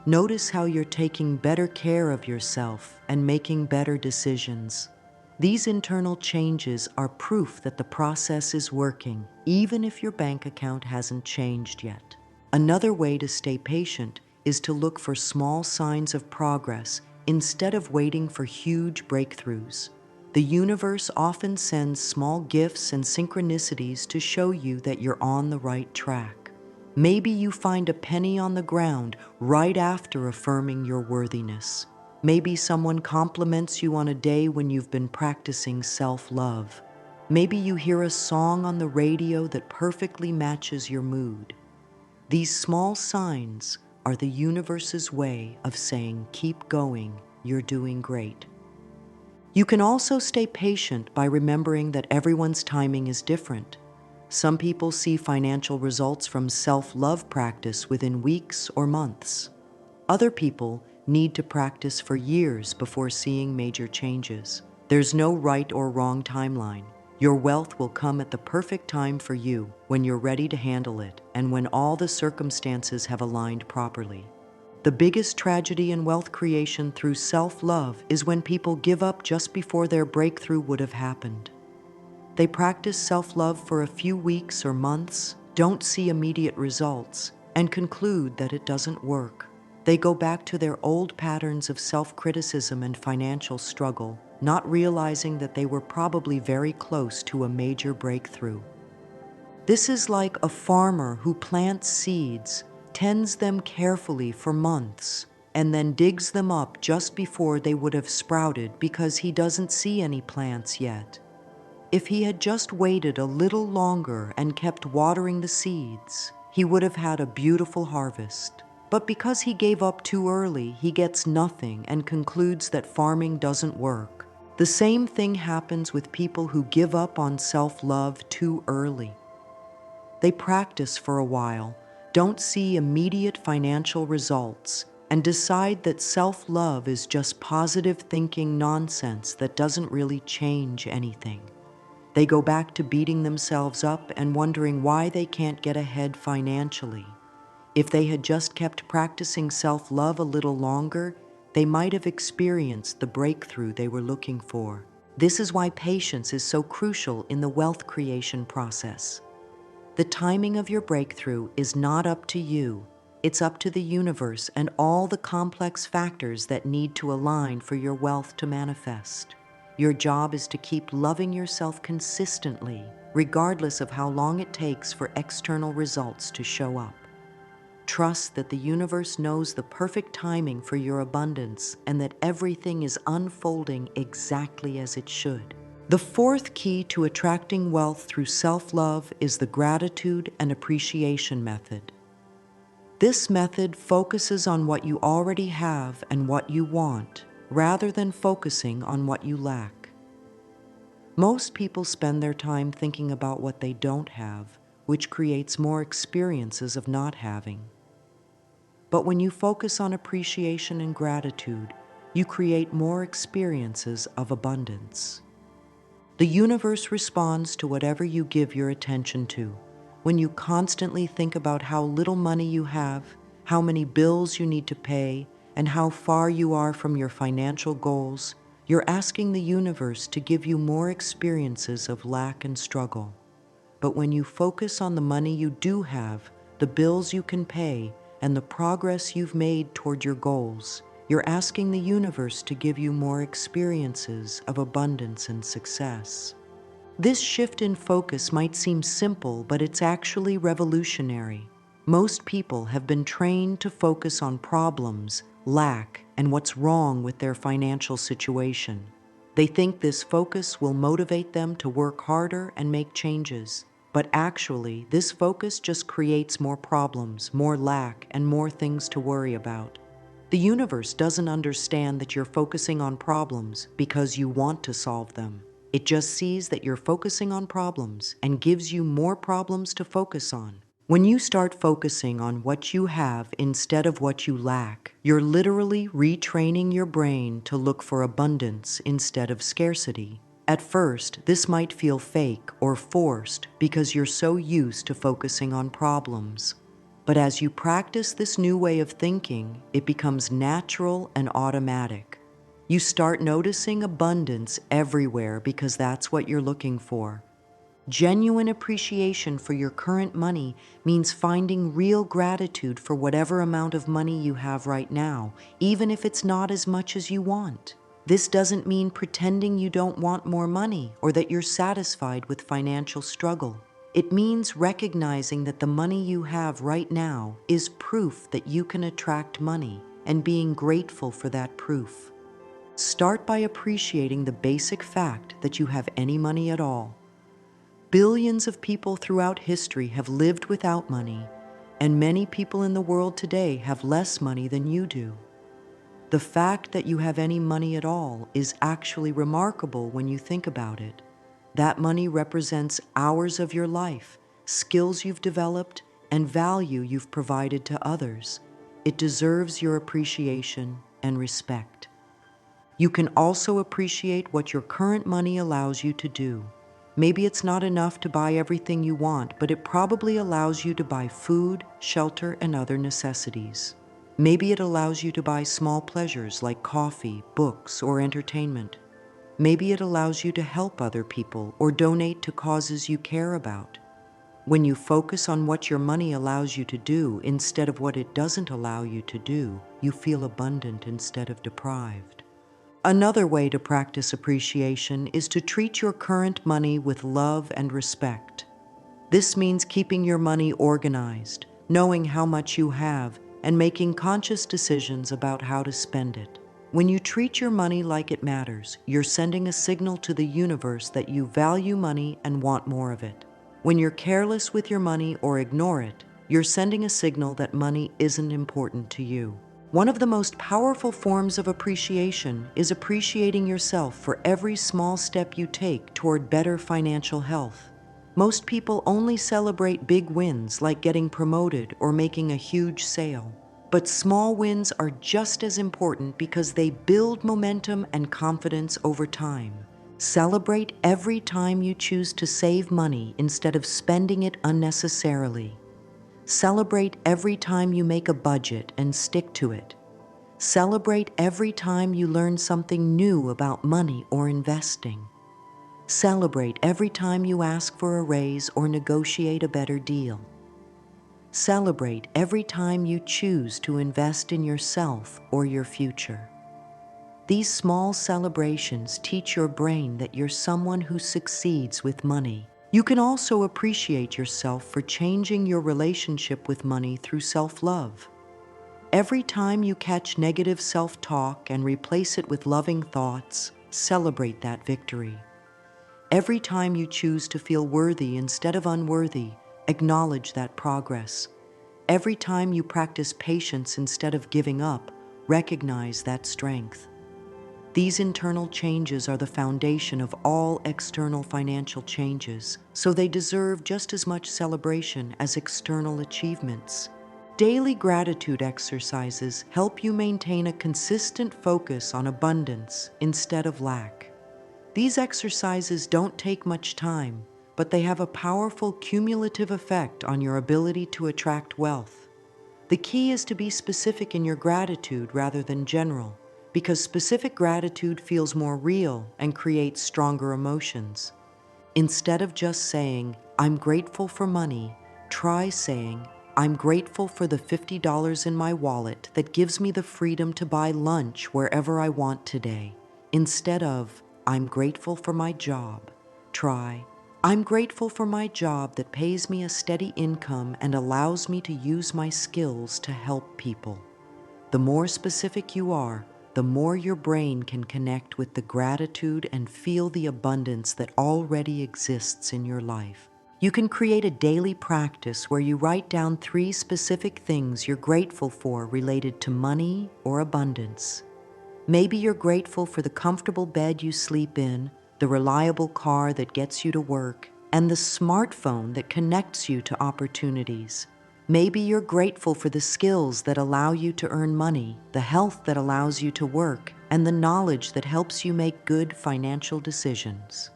Notice how you're taking better care of yourself and making better decisions. These internal changes are proof that the process is working, even if your bank account hasn't changed yet. Another way to stay patient is to look for small signs of progress instead of waiting for huge breakthroughs. The universe often sends small gifts and synchronicities to show you that you're on the right track. Maybe you find a penny on the ground right after affirming your worthiness. Maybe someone compliments you on a day when you've been practicing self-love. Maybe you hear a song on the radio that perfectly matches your mood. These small signs, are the universe's way of saying, keep going, you're doing great. You can also stay patient by remembering that everyone's timing is different. Some people see financial results from self-love practice within weeks or months. Other people need to practice for years before seeing major changes. There's no right or wrong timeline. Your wealth will come at the perfect time for you, when you're ready to handle it and when all the circumstances have aligned properly. The biggest tragedy in wealth creation through self-love is when people give up just before their breakthrough would have happened. They practice self-love for a few weeks or months, don't see immediate results, and conclude that it doesn't work. They go back to their old patterns of self-criticism and financial struggle, not realizing that they were probably very close to a major breakthrough. This is like a farmer who plants seeds, tends them carefully for months, and then digs them up just before they would have sprouted because he doesn't see any plants yet. If he had just waited a little longer and kept watering the seeds, he would have had a beautiful harvest. But because he gave up too early, he gets nothing and concludes that farming doesn't work. The same thing happens with people who give up on self-love too early. They practice for a while, don't see immediate financial results, and decide that self-love is just positive thinking nonsense that doesn't really change anything. They go back to beating themselves up and wondering why they can't get ahead financially. If they had just kept practicing self-love a little longer, they might have experienced the breakthrough they were looking for. This is why patience is so crucial in the wealth creation process. The timing of your breakthrough is not up to you. It's up to the universe and all the complex factors that need to align for your wealth to manifest. Your job is to keep loving yourself consistently, regardless of how long it takes for external results to show up. Trust that the universe knows the perfect timing for your abundance and that everything is unfolding exactly as it should. The fourth key to attracting wealth through self-love is the gratitude and appreciation method. This method focuses on what you already have and what you want, rather than focusing on what you lack. Most people spend their time thinking about what they don't have, which creates more experiences of not having. But when you focus on appreciation and gratitude, you create more experiences of abundance. The universe responds to whatever you give your attention to. When you constantly think about how little money you have, how many bills you need to pay, and how far you are from your financial goals, you're asking the universe to give you more experiences of lack and struggle. But when you focus on the money you do have, the bills you can pay, and the progress you've made toward your goals, you're asking the universe to give you more experiences of abundance and success. This shift in focus might seem simple, but it's actually revolutionary. Most people have been trained to focus on problems, lack, and what's wrong with their financial situation. They think this focus will motivate them to work harder and make changes. But actually, this focus just creates more problems, more lack, and more things to worry about. The universe doesn't understand that you're focusing on problems because you want to solve them. It just sees that you're focusing on problems and gives you more problems to focus on. When you start focusing on what you have instead of what you lack, you're literally retraining your brain to look for abundance instead of scarcity. At first, this might feel fake or forced because you're so used to focusing on problems. But as you practice this new way of thinking, it becomes natural and automatic. You start noticing abundance everywhere because that's what you're looking for. Genuine appreciation for your current money means finding real gratitude for whatever amount of money you have right now, even if it's not as much as you want. This doesn't mean pretending you don't want more money or that you're satisfied with financial struggle. It means recognizing that the money you have right now is proof that you can attract money and being grateful for that proof. Start by appreciating the basic fact that you have any money at all. Billions of people throughout history have lived without money, and many people in the world today have less money than you do. The fact that you have any money at all is actually remarkable when you think about it. That money represents hours of your life, skills you've developed, and value you've provided to others. It deserves your appreciation and respect. You can also appreciate what your current money allows you to do. Maybe it's not enough to buy everything you want, but it probably allows you to buy food, shelter, and other necessities. Maybe it allows you to buy small pleasures like coffee, books, or entertainment. Maybe it allows you to help other people or donate to causes you care about. When you focus on what your money allows you to do instead of what it doesn't allow you to do, you feel abundant instead of deprived. Another way to practice appreciation is to treat your current money with love and respect. This means keeping your money organized, knowing how much you have, and making conscious decisions about how to spend it. When you treat your money like it matters, you're sending a signal to the universe that you value money and want more of it. When you're careless with your money or ignore it, you're sending a signal that money isn't important to you. One of the most powerful forms of appreciation is appreciating yourself for every small step you take toward better financial health. Most people only celebrate big wins like getting promoted or making a huge sale. But small wins are just as important because they build momentum and confidence over time. Celebrate every time you choose to save money instead of spending it unnecessarily. Celebrate every time you make a budget and stick to it. Celebrate every time you learn something new about money or investing. Celebrate every time you ask for a raise or negotiate a better deal. Celebrate every time you choose to invest in yourself or your future. These small celebrations teach your brain that you're someone who succeeds with money. You can also appreciate yourself for changing your relationship with money through self-love. Every time you catch negative self-talk and replace it with loving thoughts, celebrate that victory. Every time you choose to feel worthy instead of unworthy, acknowledge that progress. Every time you practice patience instead of giving up, recognize that strength. These internal changes are the foundation of all external financial changes, so they deserve just as much celebration as external achievements. Daily gratitude exercises help you maintain a consistent focus on abundance instead of lack. These exercises don't take much time, but they have a powerful cumulative effect on your ability to attract wealth. The key is to be specific in your gratitude rather than general, because specific gratitude feels more real and creates stronger emotions. Instead of just saying, "I'm grateful for money," try saying, "I'm grateful for the $50 in my wallet that gives me the freedom to buy lunch wherever I want today." Instead of, "I'm grateful for my job," try, "I'm grateful for my job that pays me a steady income and allows me to use my skills to help people." The more specific you are, the more your brain can connect with the gratitude and feel the abundance that already exists in your life. You can create a daily practice where you write down 3 specific things you're grateful for related to money or abundance. Maybe you're grateful for the comfortable bed you sleep in, the reliable car that gets you to work, and the smartphone that connects you to opportunities. Maybe you're grateful for the skills that allow you to earn money, the health that allows you to work, and the knowledge that helps you make good financial decisions.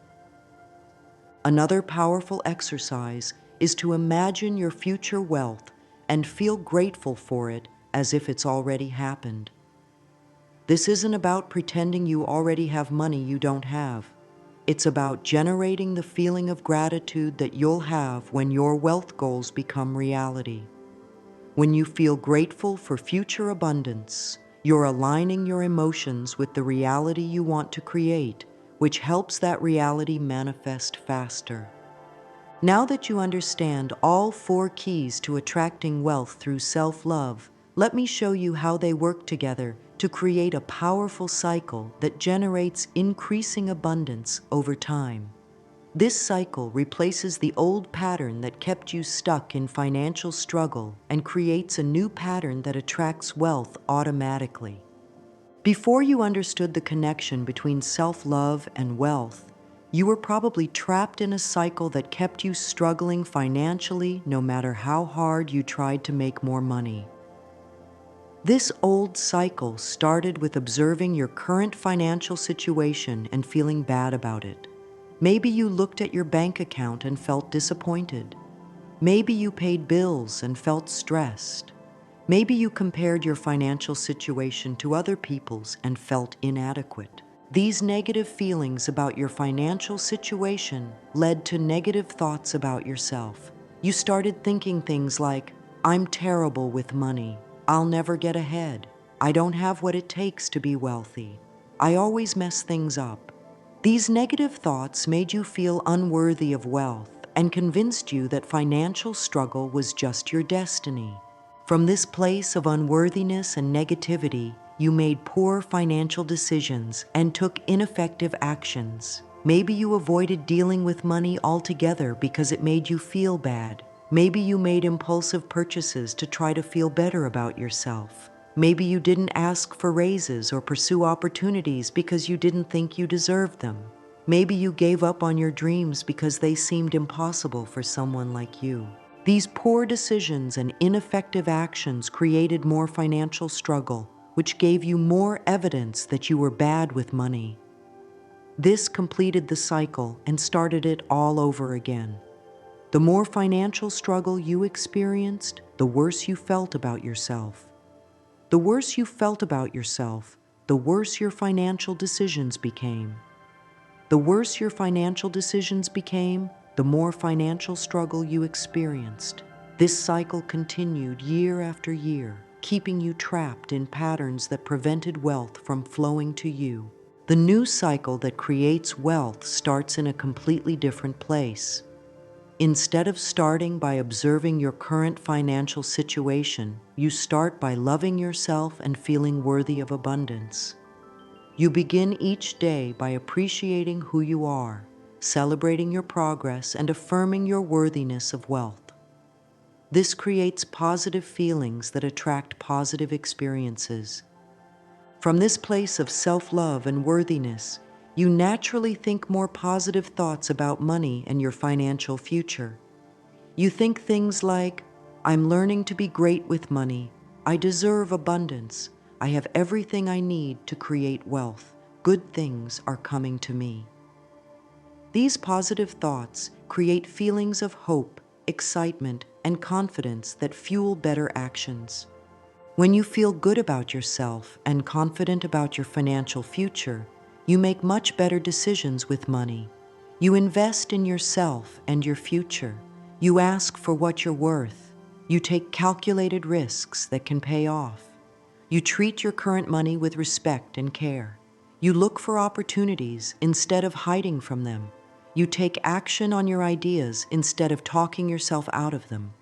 Another powerful exercise is to imagine your future wealth and feel grateful for it as if it's already happened. This isn't about pretending you already have money you don't have. It's about generating the feeling of gratitude that you'll have when your wealth goals become reality. When you feel grateful for future abundance, you're aligning your emotions with the reality you want to create, which helps that reality manifest faster. Now that you understand all 4 keys to attracting wealth through self-love, let me show you how they work together to create a powerful cycle that generates increasing abundance over time. This cycle replaces the old pattern that kept you stuck in financial struggle and creates a new pattern that attracts wealth automatically. Before you understood the connection between self-love and wealth, you were probably trapped in a cycle that kept you struggling financially no matter how hard you tried to make more money. This old cycle started with observing your current financial situation and feeling bad about it. Maybe you looked at your bank account and felt disappointed. Maybe you paid bills and felt stressed. Maybe you compared your financial situation to other people's and felt inadequate. These negative feelings about your financial situation led to negative thoughts about yourself. You started thinking things like, I'm terrible with money. I'll never get ahead. I don't have what it takes to be wealthy. I always mess things up. These negative thoughts made you feel unworthy of wealth and convinced you that financial struggle was just your destiny. From this place of unworthiness and negativity, you made poor financial decisions and took ineffective actions. Maybe you avoided dealing with money altogether because it made you feel bad. Maybe you made impulsive purchases to try to feel better about yourself. Maybe you didn't ask for raises or pursue opportunities because you didn't think you deserved them. Maybe you gave up on your dreams because they seemed impossible for someone like you. These poor decisions and ineffective actions created more financial struggle, which gave you more evidence that you were bad with money. This completed the cycle and started it all over again. The more financial struggle you experienced, the worse you felt about yourself. The worse you felt about yourself, the worse your financial decisions became. The worse your financial decisions became, the more financial struggle you experienced. This cycle continued year after year, keeping you trapped in patterns that prevented wealth from flowing to you. The new cycle that creates wealth starts in a completely different place. Instead of starting by observing your current financial situation, you start by loving yourself and feeling worthy of abundance. You begin each day by appreciating who you are, celebrating your progress, and affirming your worthiness of wealth. This creates positive feelings that attract positive experiences. From this place of self-love and worthiness, you naturally think more positive thoughts about money and your financial future. You think things like, I'm learning to be great with money. I deserve abundance. I have everything I need to create wealth. Good things are coming to me. These positive thoughts create feelings of hope, excitement, and confidence that fuel better actions. When you feel good about yourself and confident about your financial future, you make much better decisions with money. You invest in yourself and your future. You ask for what you're worth. You take calculated risks that can pay off. You treat your current money with respect and care. You look for opportunities instead of hiding from them. You take action on your ideas instead of talking yourself out of them.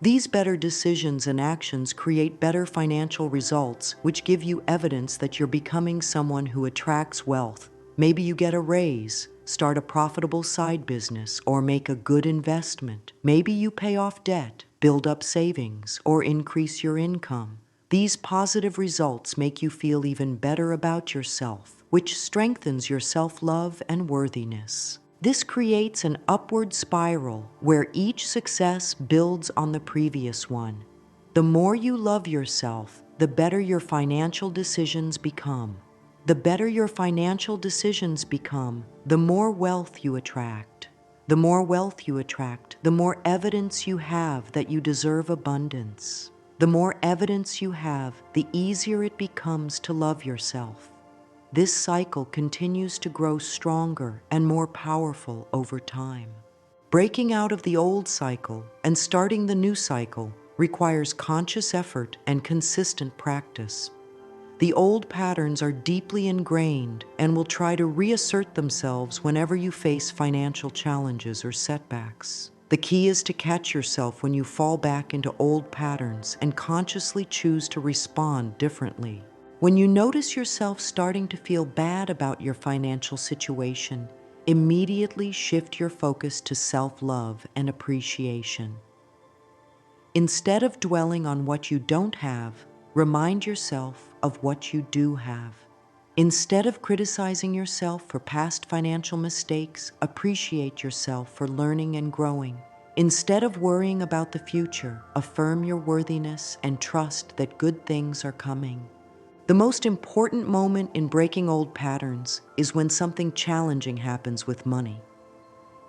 These better decisions and actions create better financial results, which give you evidence that you're becoming someone who attracts wealth. Maybe you get a raise, start a profitable side business, or make a good investment. Maybe you pay off debt, build up savings, or increase your income. These positive results make you feel even better about yourself, which strengthens your self-love and worthiness. This creates an upward spiral where each success builds on the previous one. The more you love yourself, the better your financial decisions become. The better your financial decisions become, the more wealth you attract. The more wealth you attract, the more evidence you have that you deserve abundance. The more evidence you have, the easier it becomes to love yourself. This cycle continues to grow stronger and more powerful over time. Breaking out of the old cycle and starting the new cycle requires conscious effort and consistent practice. The old patterns are deeply ingrained and will try to reassert themselves whenever you face financial challenges or setbacks. The key is to catch yourself when you fall back into old patterns and consciously choose to respond differently. When you notice yourself starting to feel bad about your financial situation, Immediately shift your focus to self-love and appreciation. Instead of dwelling on what you don't have, remind yourself of what you do have. Instead of criticizing yourself for past financial mistakes, appreciate yourself for learning and growing. Instead of worrying about the future, affirm your worthiness and trust that good things are coming. The most important moment in breaking old patterns is when something challenging happens with money.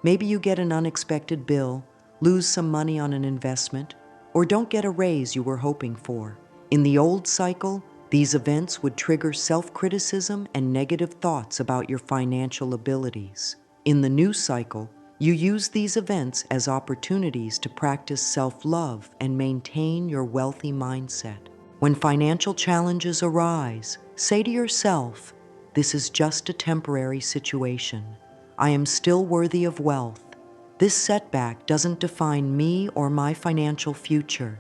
Maybe you get an unexpected bill, lose some money on an investment, or don't get a raise you were hoping for. In the old cycle, these events would trigger self-criticism and negative thoughts about your financial abilities. In the new cycle, you use these events as opportunities to practice self-love and maintain your wealthy mindset. When financial challenges arise, say to yourself, "This is just a temporary situation. I am still worthy of wealth. This setback doesn't define me or my financial future.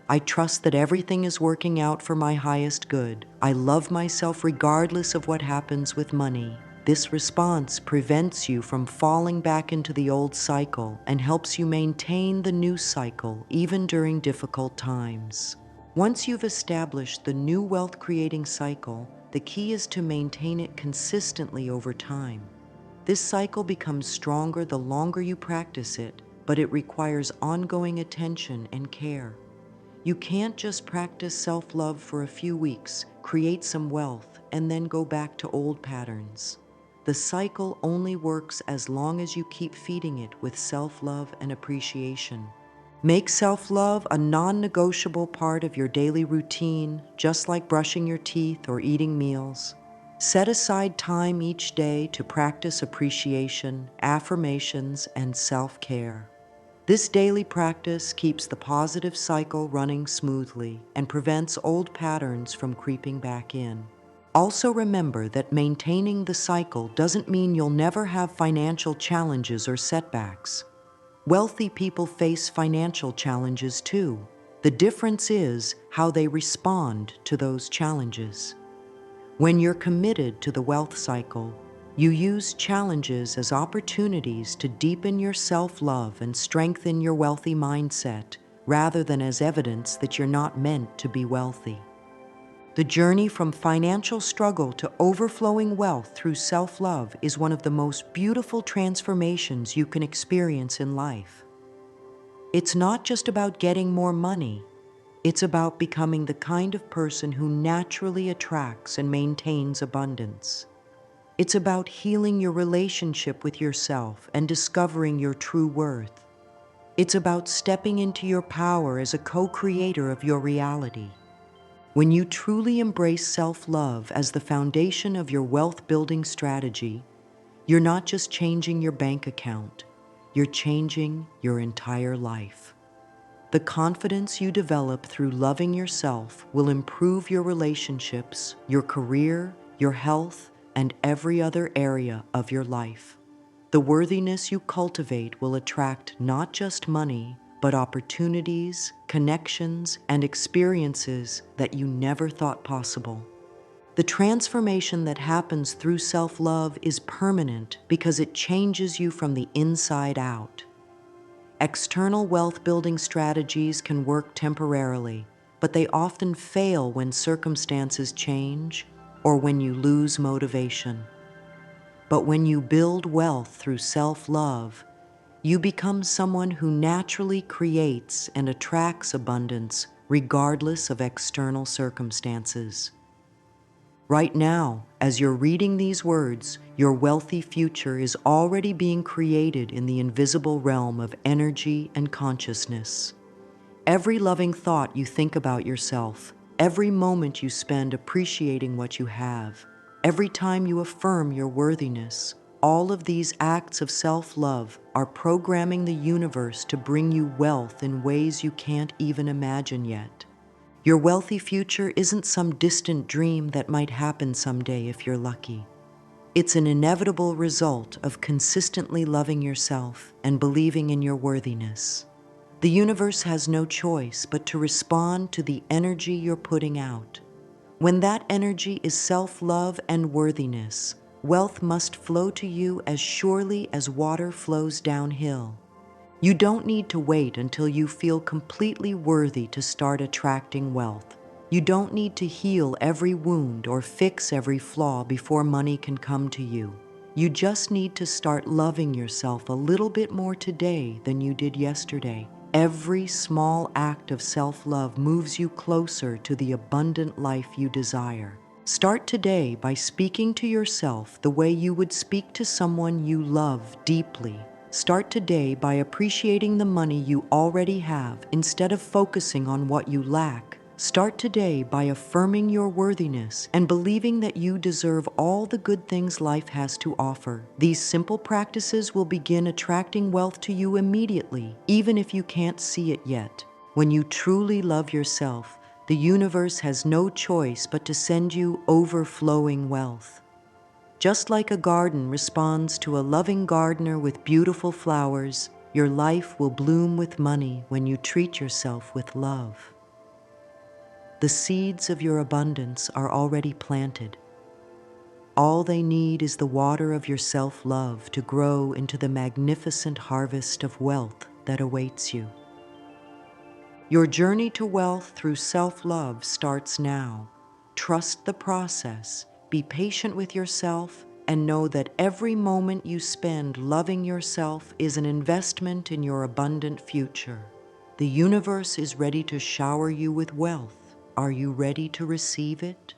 I trust that everything is working out for my highest good. I love myself regardless of what happens with money." This response prevents you from falling back into the old cycle and helps you maintain the new cycle even during difficult times. Once you've established the new wealth-creating cycle, the key is to maintain it consistently over time. This cycle becomes stronger the longer you practice it, but it requires ongoing attention and care. You can't just practice self-love for a few weeks, create some wealth, and then go back to old patterns. The cycle only works as long as you keep feeding it with self-love and appreciation. Make self-love a non-negotiable part of your daily routine, just like brushing your teeth or eating meals. Set aside time each day to practice appreciation, affirmations, and self-care. This daily practice keeps the positive cycle running smoothly and prevents old patterns from creeping back in. Also remember that maintaining the cycle doesn't mean you'll never have financial challenges or setbacks. Wealthy people face financial challenges too. The difference is how they respond to those challenges. When you're committed to the wealth cycle, you use challenges as opportunities to deepen your self-love and strengthen your wealthy mindset, rather than as evidence that you're not meant to be wealthy. The journey from financial struggle to overflowing wealth through self-love is one of the most beautiful transformations you can experience in life. It's not just about getting more money. It's about becoming the kind of person who naturally attracts and maintains abundance. It's about healing your relationship with yourself and discovering your true worth. It's about stepping into your power as a co-creator of your reality. When you truly embrace self-love as the foundation of your wealth-building strategy, you're not just changing your bank account, you're changing your entire life. The confidence you develop through loving yourself will improve your relationships, your career, your health, and every other area of your life. The worthiness you cultivate will attract not just money, but opportunities, connections, and experiences that you never thought possible. The transformation that happens through self-love is permanent because it changes you from the inside out. External wealth-building strategies can work temporarily, but they often fail when circumstances change or when you lose motivation. But when you build wealth through self-love, you become someone who naturally creates and attracts abundance regardless of external circumstances. Right now, as you're reading these words, your wealthy future is already being created in the invisible realm of energy and consciousness. Every loving thought you think about yourself, every moment you spend appreciating what you have, every time you affirm your worthiness, all of these acts of self-love are programming the universe to bring you wealth in ways you can't even imagine yet. Your wealthy future isn't some distant dream that might happen someday if you're lucky. It's an inevitable result of consistently loving yourself and believing in your worthiness. The universe has no choice but to respond to the energy you're putting out. When that energy is self-love and worthiness, wealth must flow to you as surely as water flows downhill. You don't need to wait until you feel completely worthy to start attracting wealth. You don't need to heal every wound or fix every flaw before money can come to you. You just need to start loving yourself a little bit more today than you did yesterday. Every small act of self-love moves you closer to the abundant life you desire. Start today by speaking to yourself the way you would speak to someone you love deeply. Start today by appreciating the money you already have instead of focusing on what you lack. Start today by affirming your worthiness and believing that you deserve all the good things life has to offer. These simple practices will begin attracting wealth to you immediately, even if you can't see it yet. When you truly love yourself, the universe has no choice but to send you overflowing wealth. Just like a garden responds to a loving gardener with beautiful flowers, your life will bloom with money when you treat yourself with love. The seeds of your abundance are already planted. All they need is the water of your self-love to grow into the magnificent harvest of wealth that awaits you. Your journey to wealth through self-love starts now. Trust the process, be patient with yourself, and know that every moment you spend loving yourself is an investment in your abundant future. The universe is ready to shower you with wealth. Are you ready to receive it?